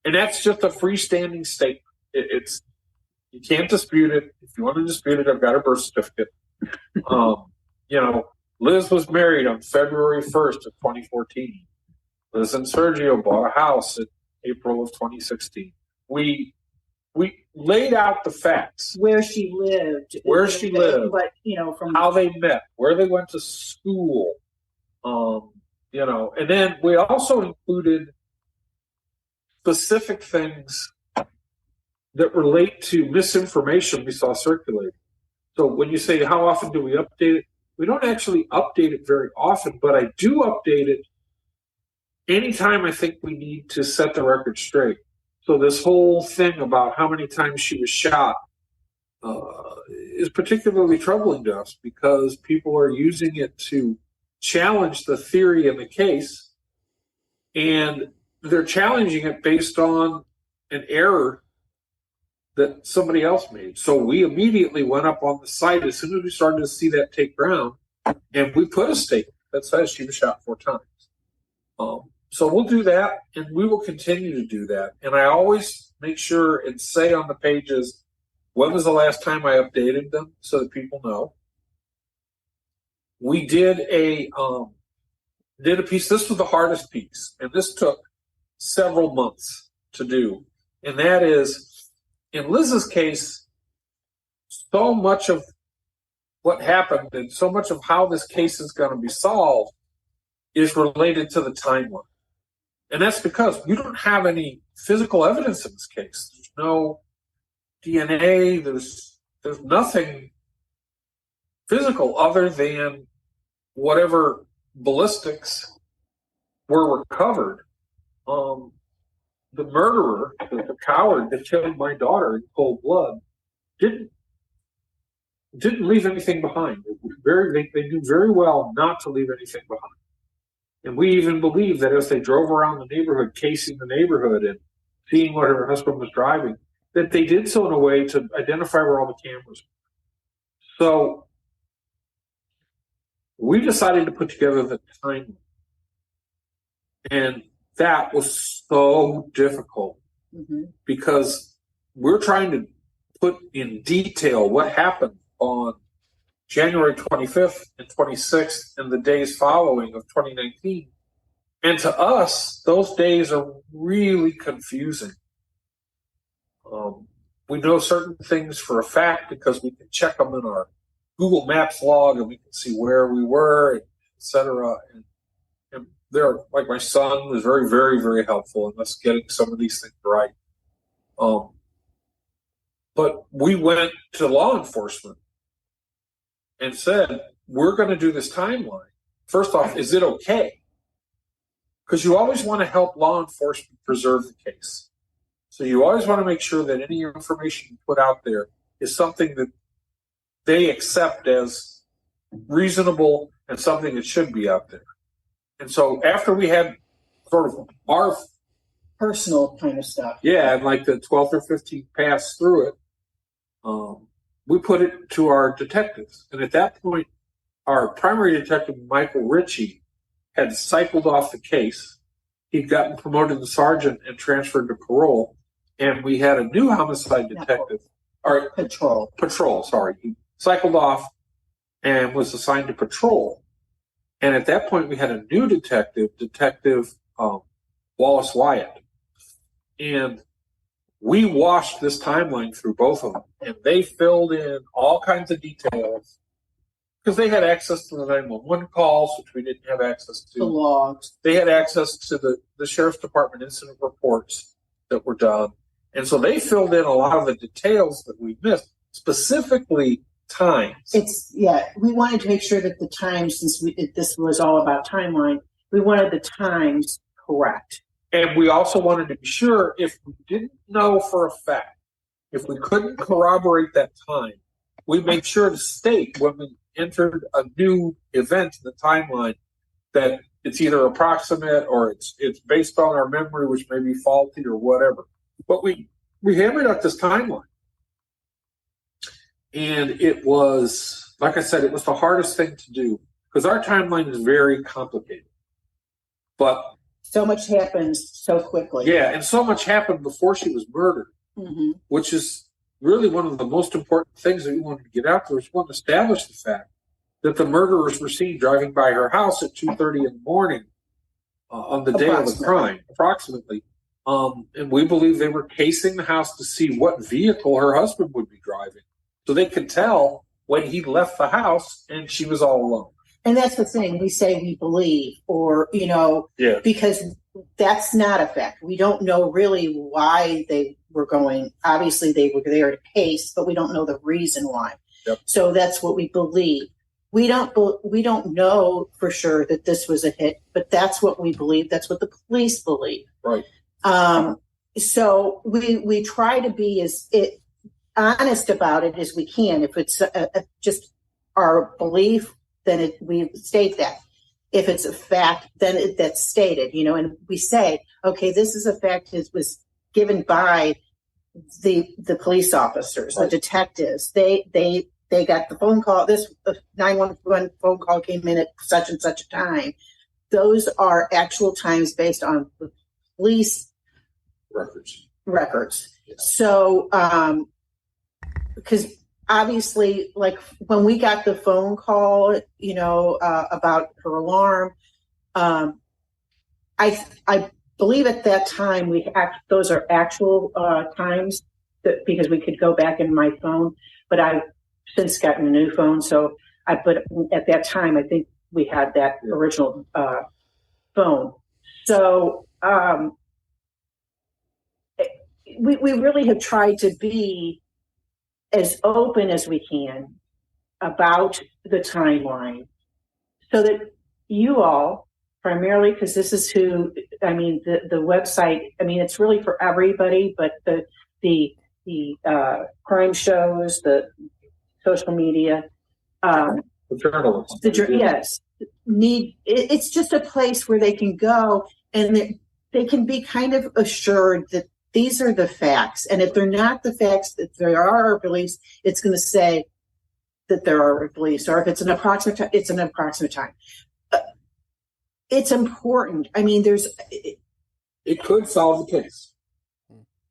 And that's just a freestanding statement. It's you can't dispute it. If you want to dispute it, I've got a birth certificate. Liz was married on February 1st of 2014. Liz and Sergio bought a house in April of 2016. We laid out the facts. Where she lived. But, from how they met, where they went to school, and then we also included specific things that relate to misinformation we saw circulating. So when you say, how often do we update it? We don't actually update it very often, but I do update it anytime I think we need to set the record straight. So this whole thing about how many times she was shot is particularly troubling to us, because people are using it to challenge the theory in the case, and they're challenging it based on an error that somebody else made. So we immediately went up on the site as soon as we started to see that take ground, and we put a statement that says she was shot 4 times. So we'll do that, and we will continue to do that. And I always make sure and say on the pages, when was the last time I updated them, so that people know. We did a piece. This was the hardest piece, and this took several months to do. And that is, in Liz's case, so much of what happened and so much of how this case is going to be solved is related to the timeline. And that's because we don't have any physical evidence in this case. There's no DNA. There's nothing physical other than whatever ballistics were recovered. The murderer, the coward that killed my daughter in cold blood, didn't leave anything behind. They knew very well not to leave anything behind. And we even believe that as they drove around the neighborhood, casing the neighborhood and seeing what her husband was driving, that they did so in a way to identify where all the cameras were. So we decided to put together the timeline. And that was so difficult because we're trying to put in detail what happened on January 25th and 26th and the days following of 2019. And to us, those days are really confusing. We know certain things for a fact because we can check them in our Google Maps log and we can see where we were, et cetera. And they're, like, my son was very, very, very helpful in us getting some of these things right. But we went to law enforcement and said, we're going to do this timeline. First off, is it okay? Because you always want to help law enforcement preserve the case. So you always want to make sure that any information you put out there is something that they accept as reasonable and something that should be out there. And so after we had sort of our personal kind of stuff. Yeah, and like the 12th or 15th pass through it, we put it to our detectives. And at that point, our primary detective, Michael Ritchie, had cycled off the case. He'd gotten promoted to sergeant and transferred to parole. And we had a new homicide detective. Patrol, sorry. He cycled off and was assigned to patrol. And at that point, we had a new Detective Wallace Wyatt. And we washed this timeline through both of them. And they filled in all kinds of details because they had access to the 911 calls, which we didn't have access to. The logs. They had access to the Sheriff's Department incident reports that were done. And so they filled in a lot of the details that we missed, specifically times. We wanted to make sure that the times, since this was all about timeline, we wanted the times correct. And we also wanted to be sure, if we didn't know for a fact, if we couldn't corroborate that time, we made sure to state when we entered a new event in the timeline that it's either approximate or it's based on our memory, which may be faulty or whatever. But we hammered out this timeline. And it was, like I said, it was the hardest thing to do because our timeline is very complicated. But so much happens so quickly. Yeah, and so much happened before she was murdered, which is really one of the most important things that we wanted to get out there. We wanted to establish the fact that the murderers were seen driving by her house at 2:30 in the morning on the day of the crime, approximately. And we believe they were casing the house to see what vehicle her husband would be driving. So they could tell when he left the house and she was all alone. And that's the thing. We say we believe, or, because that's not a fact. We don't know really why they were going. Obviously, they were there to case, but we don't know the reason why. Yep. So that's what we believe. We don't know for sure that this was a hit, but that's what we believe. That's what the police believe. Right. So we try to be as honest about it as we can. If it's just our belief, then we state that. If it's a fact, then that's stated, and we say, okay, this is a fact. It was given by the police officers, the detectives. They got the phone call. This 911 phone call came in at such and such a time. Those are actual times based on the police records. Yeah. So, because obviously, like when we got the phone call, about her alarm, I believe at that time those are actual times because we could go back in my phone, but I've since gotten a new phone. So but at that time, I think we had that original phone. So we really have tried to be as open as we can about the timeline so that you all, primarily because this is who, the website, it's really for everybody, but the crime shows, the social media, the journalists, yes, it's just a place where they can go and they can be kind of assured that these are the facts. And if they're not the facts, that there are beliefs, it's going to say that there are beliefs, or if it's an approximate time, it's an approximate time. It's important. It could solve the case.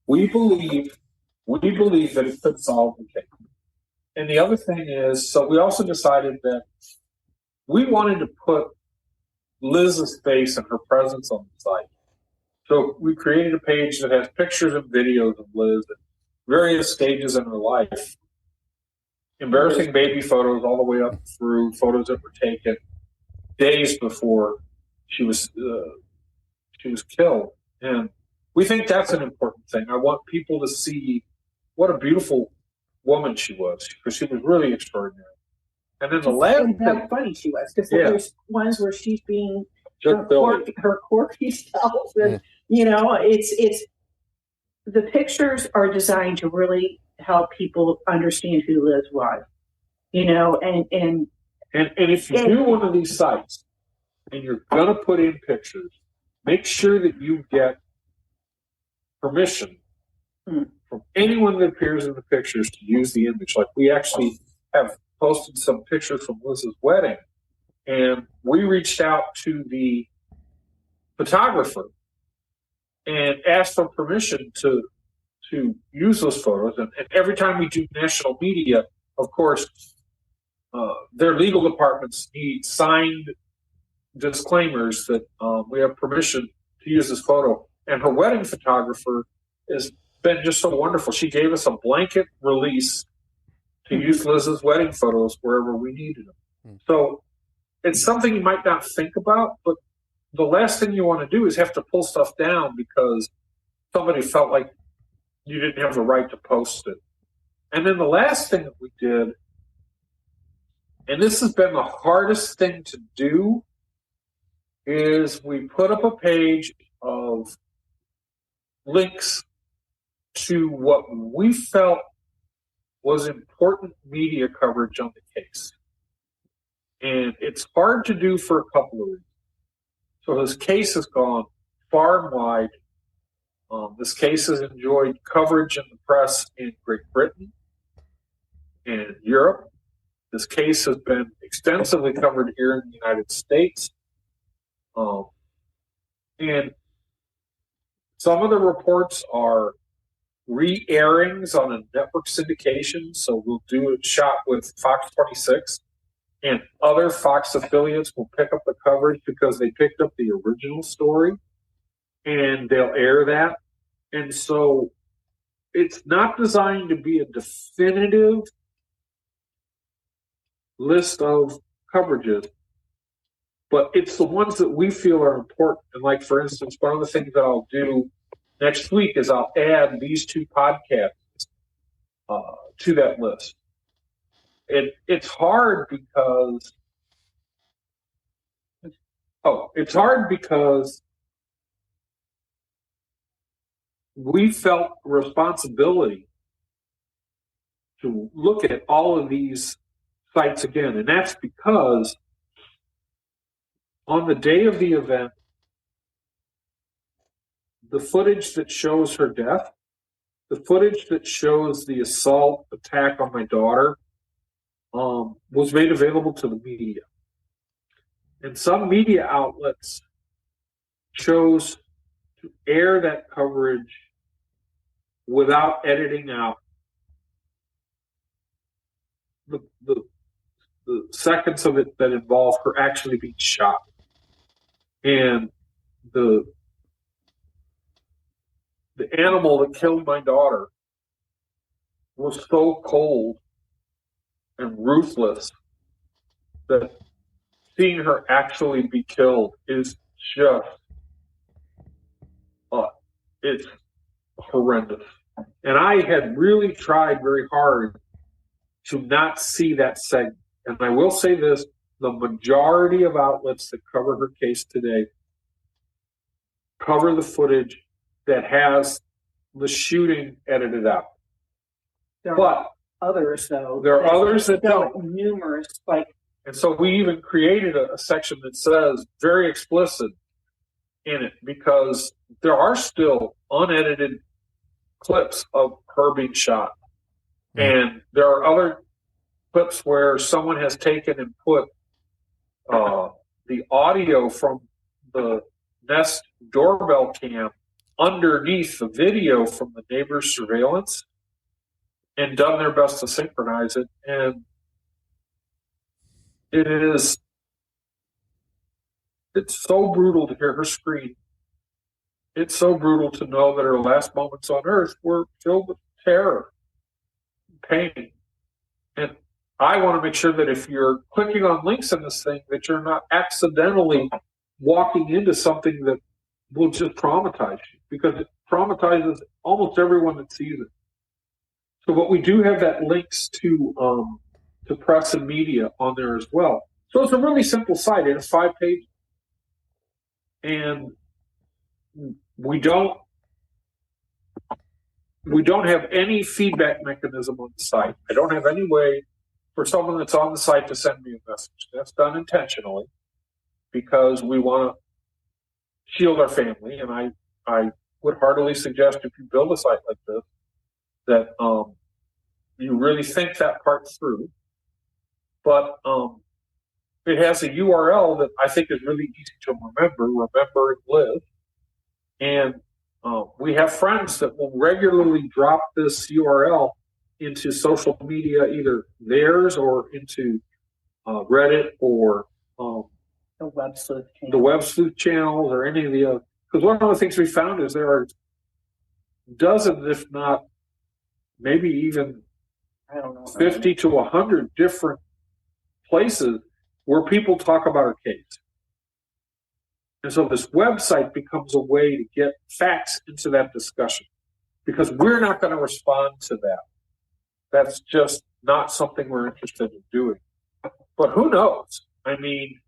We believe that it could solve the case. And the other thing is, so we also decided that we wanted to put Liz's face and her presence on the site. So we created a page that has pictures and videos of Liz at various stages in her life. Embarrassing baby photos all the way up through photos that were taken days before she was killed. And we think that's an important thing. I want people to see what a beautiful woman she was, because she was really extraordinary. And then the last thing, how funny she was, because there's ones where she's being her quirky self, and it's the pictures are designed to really help people understand who Liz was, and if you do one of these sites and you're gonna put in pictures, make sure that you get permission from anyone that appears in the pictures to use the image. Like, we actually have posted some pictures from Liz's wedding, and we reached out to the photographer and asked for permission to use those photos. And every time we do national media, of course, their legal departments need signed disclaimers that we have permission to use this photo. And her wedding photographer has been just so wonderful. She gave us a blanket release to use Liz's wedding photos wherever we needed them. So it's something you might not think about, but the last thing you want to do is have to pull stuff down because somebody felt like you didn't have the right to post it. And then the last thing that we did, and this has been the hardest thing to do, is we put up a page of links to what we felt was important media coverage on the case. And it's hard to do for a couple of reasons. So this case has gone far and wide. This case has enjoyed coverage in the press in Great Britain and Europe. This case has been extensively covered here in the United States. And some of the reports are re-airings on a network syndication. So we'll do a shot with Fox 26, and other Fox affiliates will pick up the coverage because they picked up the original story, and they'll air that. And so it's not designed to be a definitive list of coverages, but it's the ones that we feel are important. And like, for instance, one of the things that I'll do next week is I'll add these two podcasts to that list. It's hard because we felt responsibility to look at all of these sites again. And that's because on the day of the event, the footage that shows her death, the footage that shows the assault attack on my daughter, was made available to the media. And some media outlets chose to air that coverage without editing out the seconds of it that involve her actually being shot. And the animal that killed my daughter was so cold and ruthless that seeing her actually be killed is just, it's horrendous. And I had really tried very hard to not see that segment. And I will say this, the majority of outlets that cover her case today cover the footage that has the shooting edited out. There are others, though. There are others that don't. Numerous, and so we even created a section that says very explicit in it, because there are still unedited clips of her being shot. And there are other clips where someone has taken and put the audio from the Nest doorbell cam underneath the video from the neighbor's surveillance and done their best to synchronize it. And it's so brutal to hear her scream. It's so brutal to know that her last moments on earth were filled with terror, pain. And I want to make sure that if you're clicking on links in this thing, that you're not accidentally walking into something that will just traumatize you, because it traumatizes almost everyone that sees it. So what we do have that links to press and media on there as well. So it's a really simple site. It's 5 pages. And we don't have any feedback mechanism on the site. I don't have any way for someone that's on the site to send me a message. That's done intentionally because we want to shield our family. And I would heartily suggest, if you build a site like this, that you really think that part through. But it has a URL that I think is really easy to remember, Remembering Liz. And we have friends that will regularly drop this URL into social media, either theirs or into Reddit or the web sleuth channels or any of the other. Because one of the things we found is there are dozens, if not maybe even 50 to 100 different places where people talk about our case. And so this website becomes a way to get facts into that discussion, because we're not going to respond to that. That's just not something we're interested in doing. But who knows? I mean,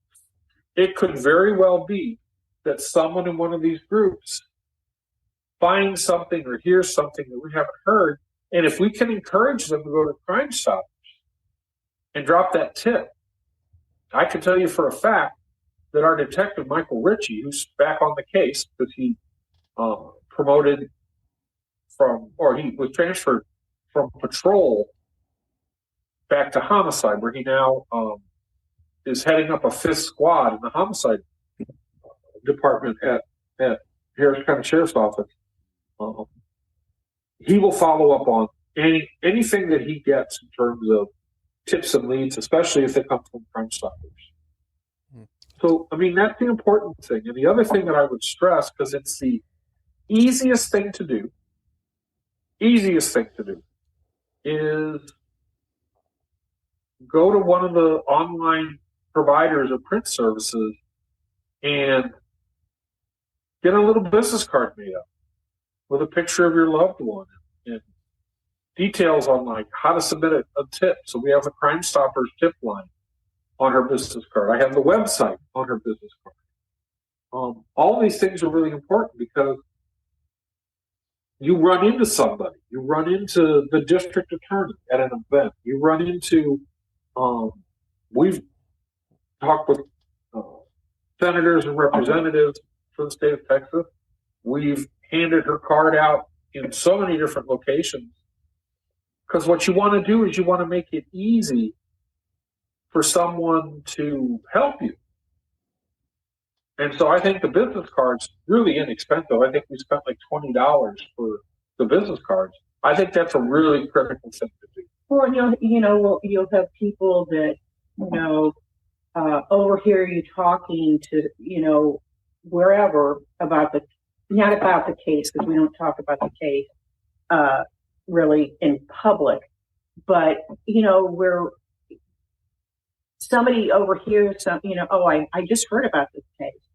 it could very well be that someone in one of these groups finds something or hears something that we haven't heard. And if we can encourage them to go to Crime Stoppers and drop that tip, I can tell you for a fact that our detective, Michael Ritchie, who's back on the case because he promoted he was transferred from patrol back to homicide, where he now is heading up a 5th squad in the homicide department at Harris County Sheriff's Office. He will follow up on anything that he gets in terms of tips and leads, especially if they come from Crime Stoppers. So, I mean, that's the important thing. And the other thing that I would stress, because it's the easiest thing to do, is go to one of the online providers of print services and get a little business card made up with a picture of your loved one and details on like how to submit a tip. So we have a Crime Stoppers tip line on her business card. I have the website on her business card. All these things are really important because you run into somebody. You run into the district attorney at an event. You run into, we've talked with senators and representatives for the state of Texas. We've handed her card out in so many different locations, because what you want to do is you want to make it easy for someone to help you. And so I think the business card's really inexpensive. I think we spent like $20 for the business cards. I think that's a really critical thing to do. Well, you'll have people that, overhear you talking to, wherever about not about the case, because we don't talk about the case really in public, but, where somebody overhears something, I just heard about this case.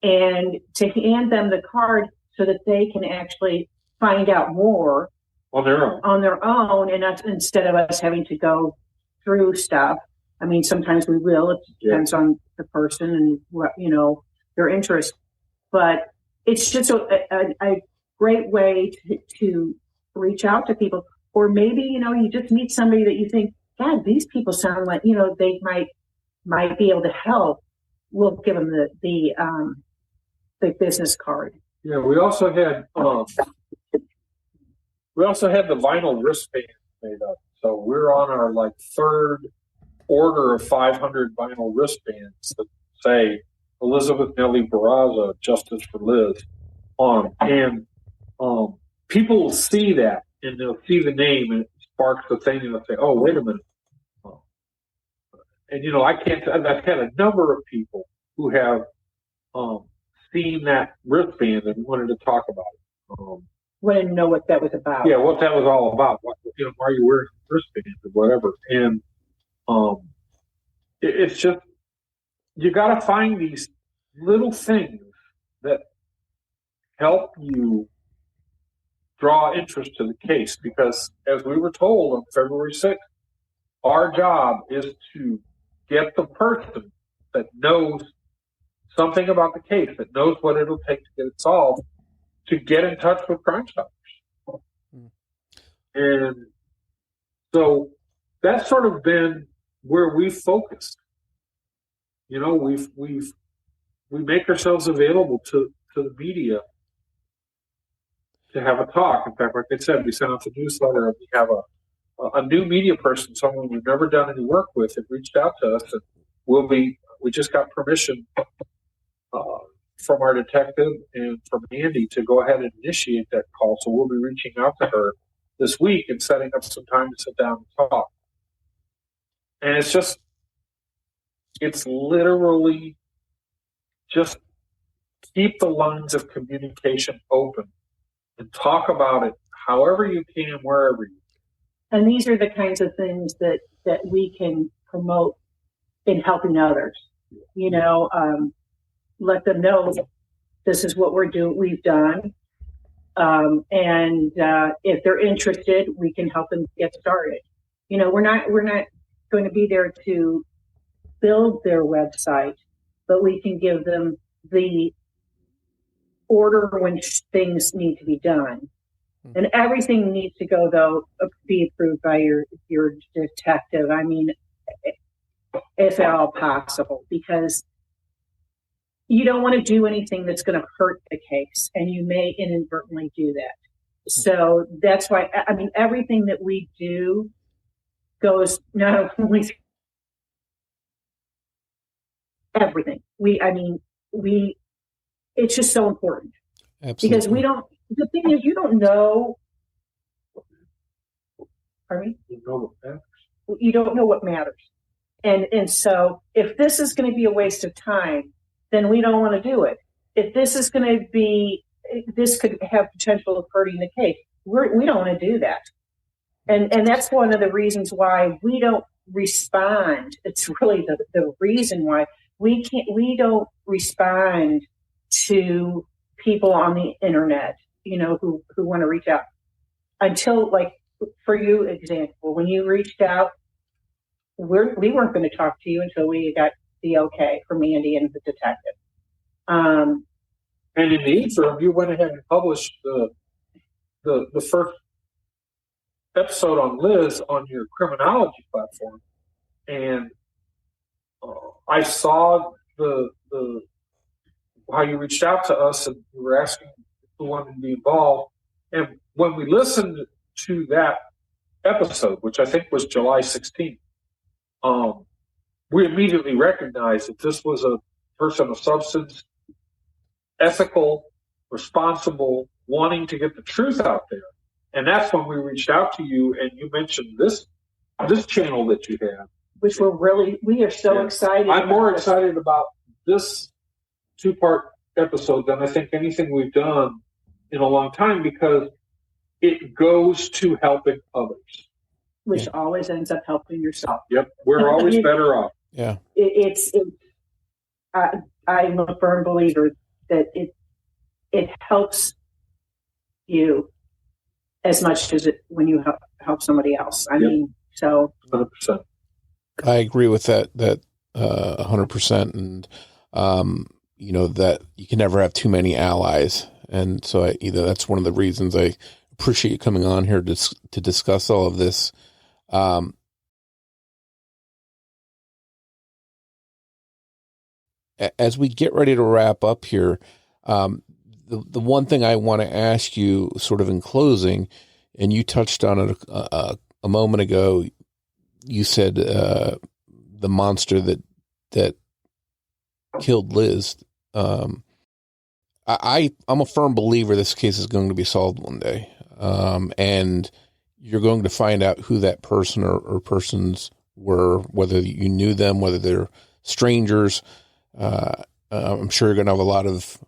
And to hand them the card so that they can actually find out more on their own, and that's instead of us having to go through stuff. I mean, sometimes we will. It depends on the person and what, their interest. But it's just a great way to reach out to people. Or maybe, you just meet somebody that you think, God, these people sound like, they might be able to help. We'll give them the business card. Yeah, we also had the vinyl wristband made up. So we're on our third order of 500 vinyl wristbands that say Elizabeth Barraza, Justice for Liz on them. And people will see that and they'll see the name and it sparks the thing and they'll say, oh, wait a minute. And, I've had a number of people who have seen that wristband and wanted to talk about it. Wanted to know what that was about. Yeah, what that was all about. Why are you wearing a wristband or whatever? And it's just, you got to find these little things that help you draw interest to the case, because as we were told on February 6th, our job is to get the person that knows something about the case, that knows what it'll take to get it solved, to get in touch with Crime Stoppers. And so that's sort of been where we've focused. We make ourselves available to the media to have a talk. In fact, like I said, we sent out the newsletter and we have a new media person, someone we've never done any work with, that reached out to us, and we just got permission from our detective and from Andy to go ahead and initiate that call. So we'll be reaching out to her this week and setting up some time to sit down and talk. And it's literally just keep the lines of communication open and talk about it however you can, wherever you can. And these are the kinds of things that we can promote in helping others. Let them know this is what we've done. And if they're interested, we can help them get started. We're not going to be there to build their website, but we can give them the order when things need to be done. And everything needs to go, though, be approved by your detective. I mean, if at all possible, because you don't want to do anything that's going to hurt the case, and you may inadvertently do that. So that's why, everything that we do goes not only everything. It's just so important. Absolutely. Because the thing is, you don't know. Pardon me? You don't know what matters. And so if this is going to be a waste of time, then we don't want to do it. If this is going to be, this could have potential of hurting the case, we don't want to do that. And that's one of the reasons why we don't respond. It's really the reason why we don't respond to people on the internet, who want to reach out until, like, for you example, when you reached out, we weren't going to talk to you until we got the okay from Andy and the detective. And in the interim, you went ahead and published the first episode on Liz on your criminology platform, and I saw the how you reached out to us and you were asking who wanted to be involved. And when we listened to that episode, which I think was July 16th, we immediately recognized that this was a person of substance, ethical, responsible, wanting to get the truth out there. And that's when we reached out to you, and you mentioned this channel that you have. Which we are so excited. I'm more excited about this 2-part episode than I think anything we've done in a long time, because it goes to helping others. Which always ends up helping yourself. Yep, we're always better off. Yeah. I'm a firm believer that it helps you as much as when you help somebody else. I mean, so 100%. I agree with that 100%. And, that you can never have too many allies. And so that's one of the reasons I appreciate you coming on here to discuss all of this. As we get ready to wrap up here, the one thing I want to ask you sort of in closing, and you touched on it a moment ago, you said the monster that killed Liz. I'm a firm believer this case is going to be solved one day. And you're going to find out who that person or persons were, whether you knew them, whether they're strangers. I'm sure you're going to have a lot of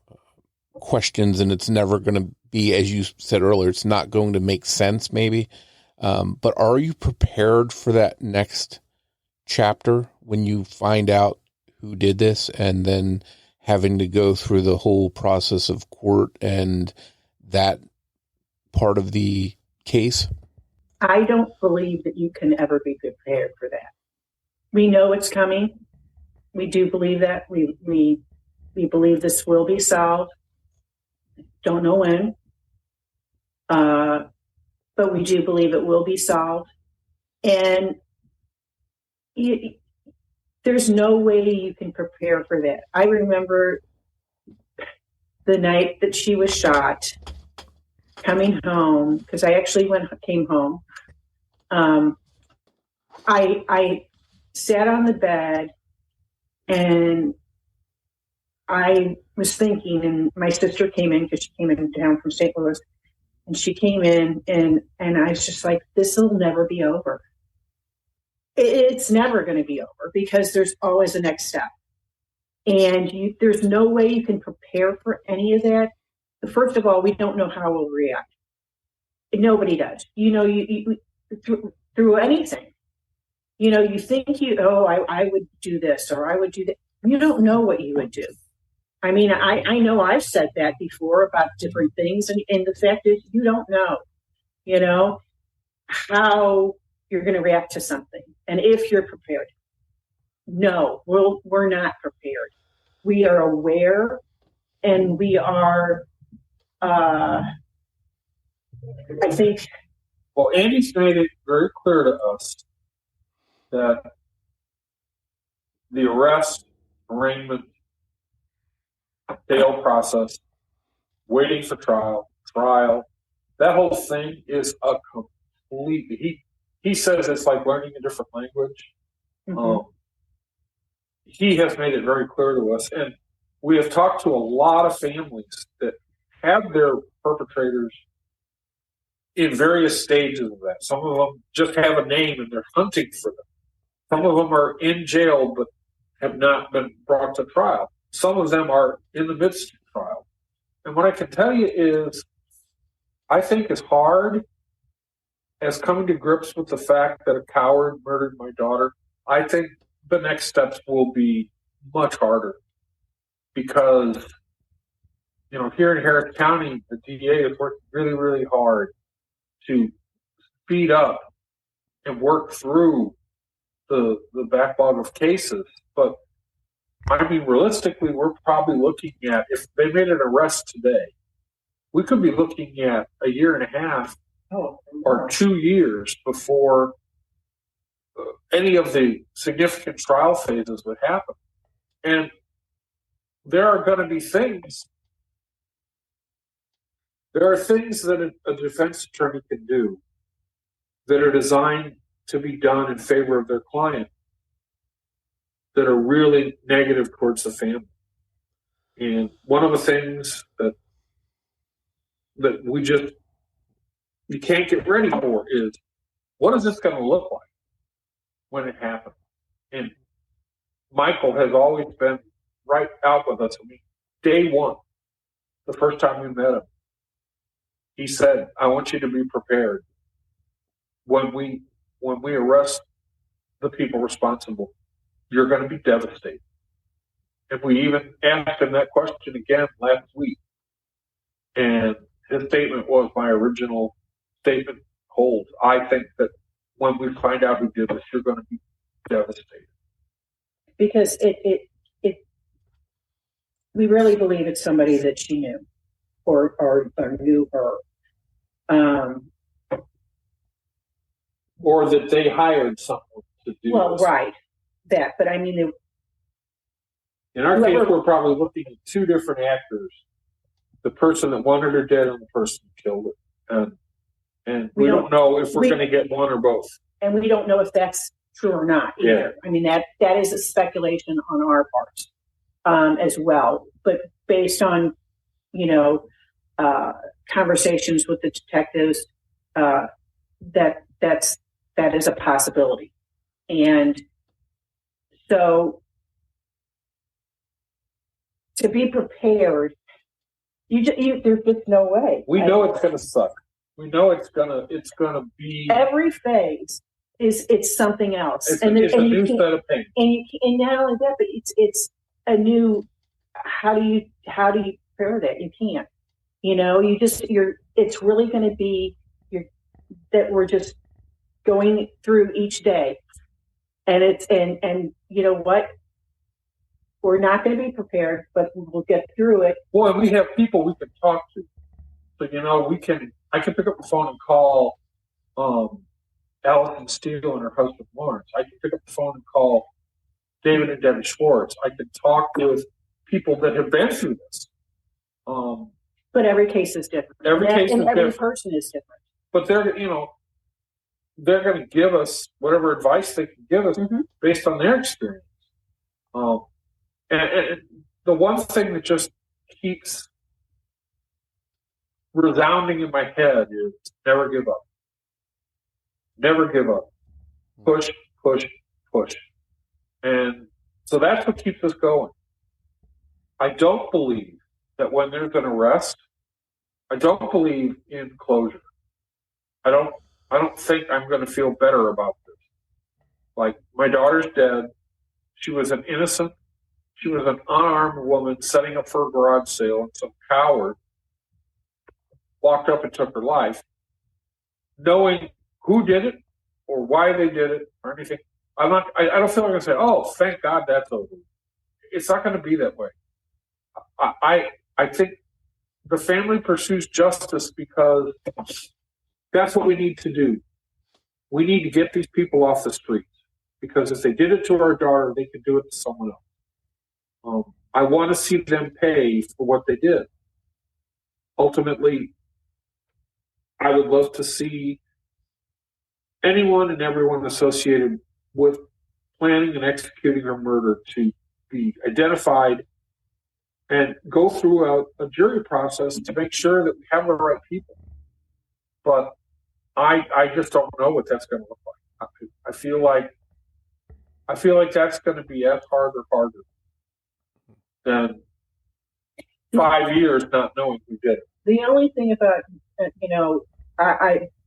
questions, and it's never going to be, as you said earlier, it's not going to make sense maybe. But are you prepared for that next chapter when you find out who did this and then having to go through the whole process of court and that part of the case? I don't believe that you can ever be prepared for that. We know it's coming. We do believe that. We believe this will be solved. Don't know when. But we do believe it will be solved. And there's no way you can prepare for that. I remember the night that she was shot, coming home, because I actually came home. I sat on the bed and I was thinking, and my sister came in because she came in down from St. Louis, and she came in and I was just like, this will never be over. It's never going to be over because there's always a next step. And there's no way you can prepare for any of that. First of all, we don't know how we'll react. Nobody does. You through anything. You think I would do this or I would do that. You don't know what you would do. I mean, I know I've said that before about different things. And the fact is you don't know, how you're going to react to something. And if you're prepared. No, we're not prepared. We are aware and we are, I think. Well, Andy's made it very clear to us that the arrest, arraignment, bail process, waiting for trial, that whole thing is a completely, he says it's like learning a different language. Mm-hmm. He has made it very clear to us. And we have talked to a lot of families that have their perpetrators in various stages of that. Some of them just have a name and they're hunting for them. Some of them are in jail but have not been brought to trial. Some of them are in the midst of trial. And what I can tell you is, I think as hard as coming to grips with the fact that a coward murdered my daughter, I think the next steps will be much harder. Because, here in Harris County, the DA is working really, really hard to speed up and work through the backlog of cases. But I mean, realistically, we're probably looking at, if they made an arrest today, we could be looking at a year and a half or 2 years before any of the significant trial phases would happen. And there are going to be things. There are things that a defense attorney can do that are designed to be done in favor of their client that are really negative towards the family. And one of the things that you can't get ready for is, what is this going to look like when it happens? And Michael has always been right out with us. I mean, day one, the first time we met him, he said, I want you to be prepared when we arrest the people responsible. You're going to be devastated. And we even asked him that question again last week. And his statement was, my original statement holds. I think that when we find out who did this, you're going to be devastated. Because we really believe it's somebody that she knew or knew her. Or that they hired someone to do well, this. Right. That. But I mean, in our case, we're probably looking at two different actors. The person that wanted her dead and the person who killed her. And we don't know if we're going to get one or both. And we don't know if that's true or not either. Yeah. I mean, that is a speculation on our part as well. But based on, conversations with the detectives, that is a possibility. And so to be prepared, there's just no way. We know it's going to suck. We know it's gonna be every phase it's something else. It's a new set of pain. And not only that, but it's a new. How do you prepare that? You can't. It's really going to be that we're just going through each day, and and you know what? We're not going to be prepared, but we'll get through it. Well, and we have people we can talk to. So, I can pick up the phone and call Allison Steele and her husband Lawrence. I can pick up the phone and call David and Debbie Schwartz. I can talk with people that have been through this. But every case is different. Every person is different. But they're going to give us whatever advice they can give us based on their experience. And the one thing that just keeps resounding in my head is never give up. Never give up. Push, push, push. And so that's what keeps us going. I don't believe that when there's an arrest, I don't believe in closure. I don't think I'm going to feel better about this. Like, my daughter's dead. She was an unarmed woman setting up for a garage sale, and some coward walked up and took her life. Knowing who did it or why they did it or anything, I don't feel like I'm going to say, oh, thank God that's over. It's not going to be that way. I think the family pursues justice because that's what we need to do. We need to get these people off the streets, because if they did it to our daughter, they could do it to someone else. I want to see them pay for what they did. Ultimately, I would love to see anyone and everyone associated with planning and executing her murder to be identified and go through a jury process to make sure that we have the right people. But I just don't know what that's going to look like. I feel like that's going to be as hard or harder than 5 years not knowing who did it. The only thing about,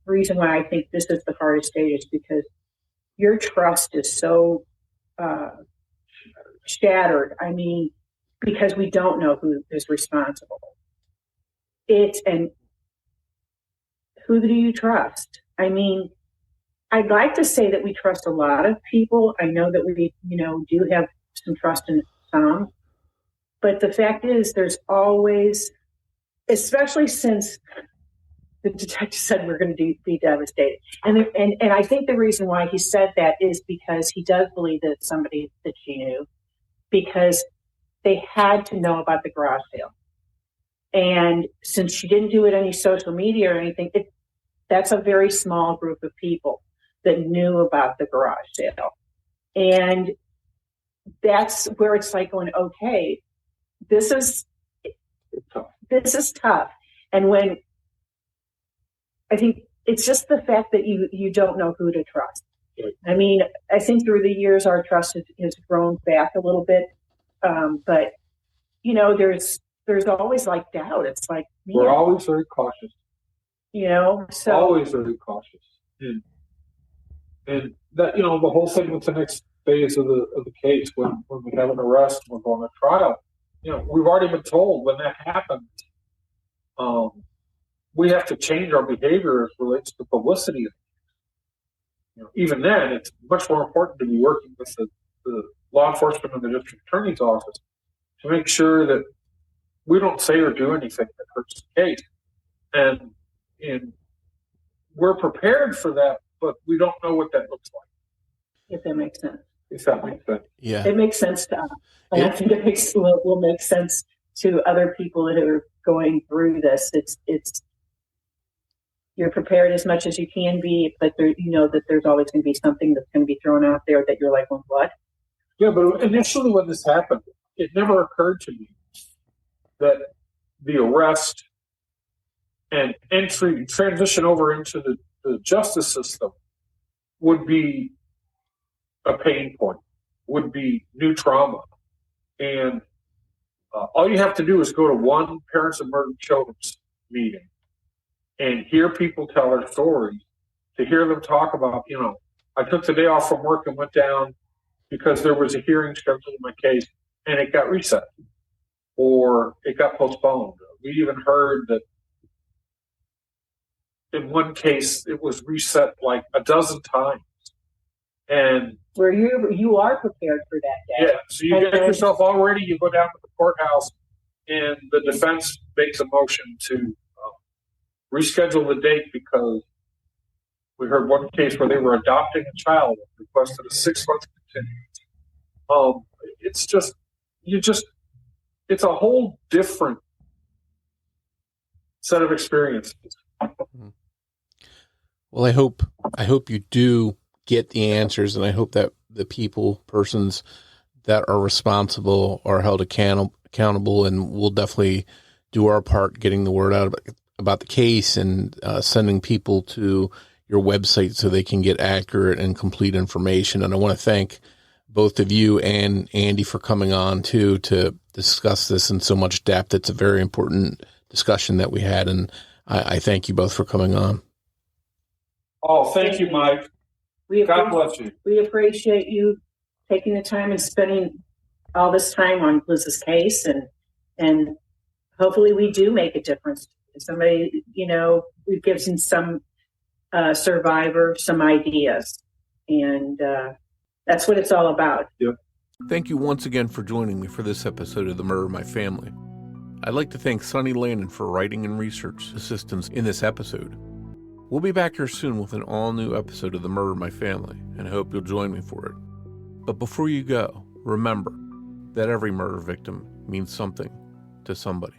reason why I think this is the hardest stage is because your trust is so shattered. I mean, because we don't know who is responsible. And who do you trust? I mean, I'd like to say that we trust a lot of people. I know that we, do have some trust in some. But the fact is, there's always, especially since the detective said we're going to be devastated. And I think the reason why he said that is because he does believe that it's somebody that she knew, because they had to know about the garage sale. And since she didn't do it on any social media or anything, that's a very small group of people that knew about the garage sale. And that's where it's like going, okay, this is tough. And when I think it's just the fact that you don't know who to trust. Right. I mean, I think through the years our trust has grown back a little bit, but there's always like doubt. It's like, man, we're always very cautious. So always very cautious, and that the whole thing with the next phase of the case when we have an arrest and we're going to trial. We've already been told when that happens, we have to change our behavior as relates to publicity. Even then, it's much more important to be working with the law enforcement and the district attorney's office to make sure that we don't say or do anything that hurts the case. And we're prepared for that, but we don't know what that looks like. If that makes sense. If that makes sense. Yeah. It makes sense to us. And I think it will make sense to other people that are going through this. It's you're prepared as much as you can be, but that there's always going to be something that's going to be thrown out there that you're like, well, what? Yeah, but initially when this happened, it never occurred to me that the arrest and transition over into the justice system would be a pain point, would be new trauma. And all you have to do is go to one Parents of Murdered Children's meeting and hear people tell their stories, to hear them talk about, I took the day off from work and went down because there was a hearing scheduled in my case and it got reset or it got postponed. We even heard that in one case it was reset like a dozen times. And where you are prepared for that day. Yeah, so you get yourself all ready, you go down to the courthouse and the defense makes a motion to reschedule the date because we heard one case where they were adopting a child and requested a 6-month continuance. It's a whole different set of experiences. Well, I hope you do get the answers, and I hope that the persons that are responsible are held accountable, and we'll definitely do our part getting the word out about the case and sending people to your website so they can get accurate and complete information. And I want to thank both of you and Andy for coming on too to discuss this in so much depth. It's a very important discussion that we had, and I thank you both for coming on. Oh, thank you, Mike. God bless you. We appreciate you taking the time and spending all this time on Liz's case, and hopefully we do make a difference. Somebody, we've given some survivor some ideas, and that's what it's all about. Yep. Thank you once again for joining me for this episode of The Murder of My Family. I'd like to thank Sonny Landon for writing and research assistance in this episode. We'll be back here soon with an all-new episode of The Murder of My Family, and I hope you'll join me for it. But before you go, remember that every murder victim means something to somebody.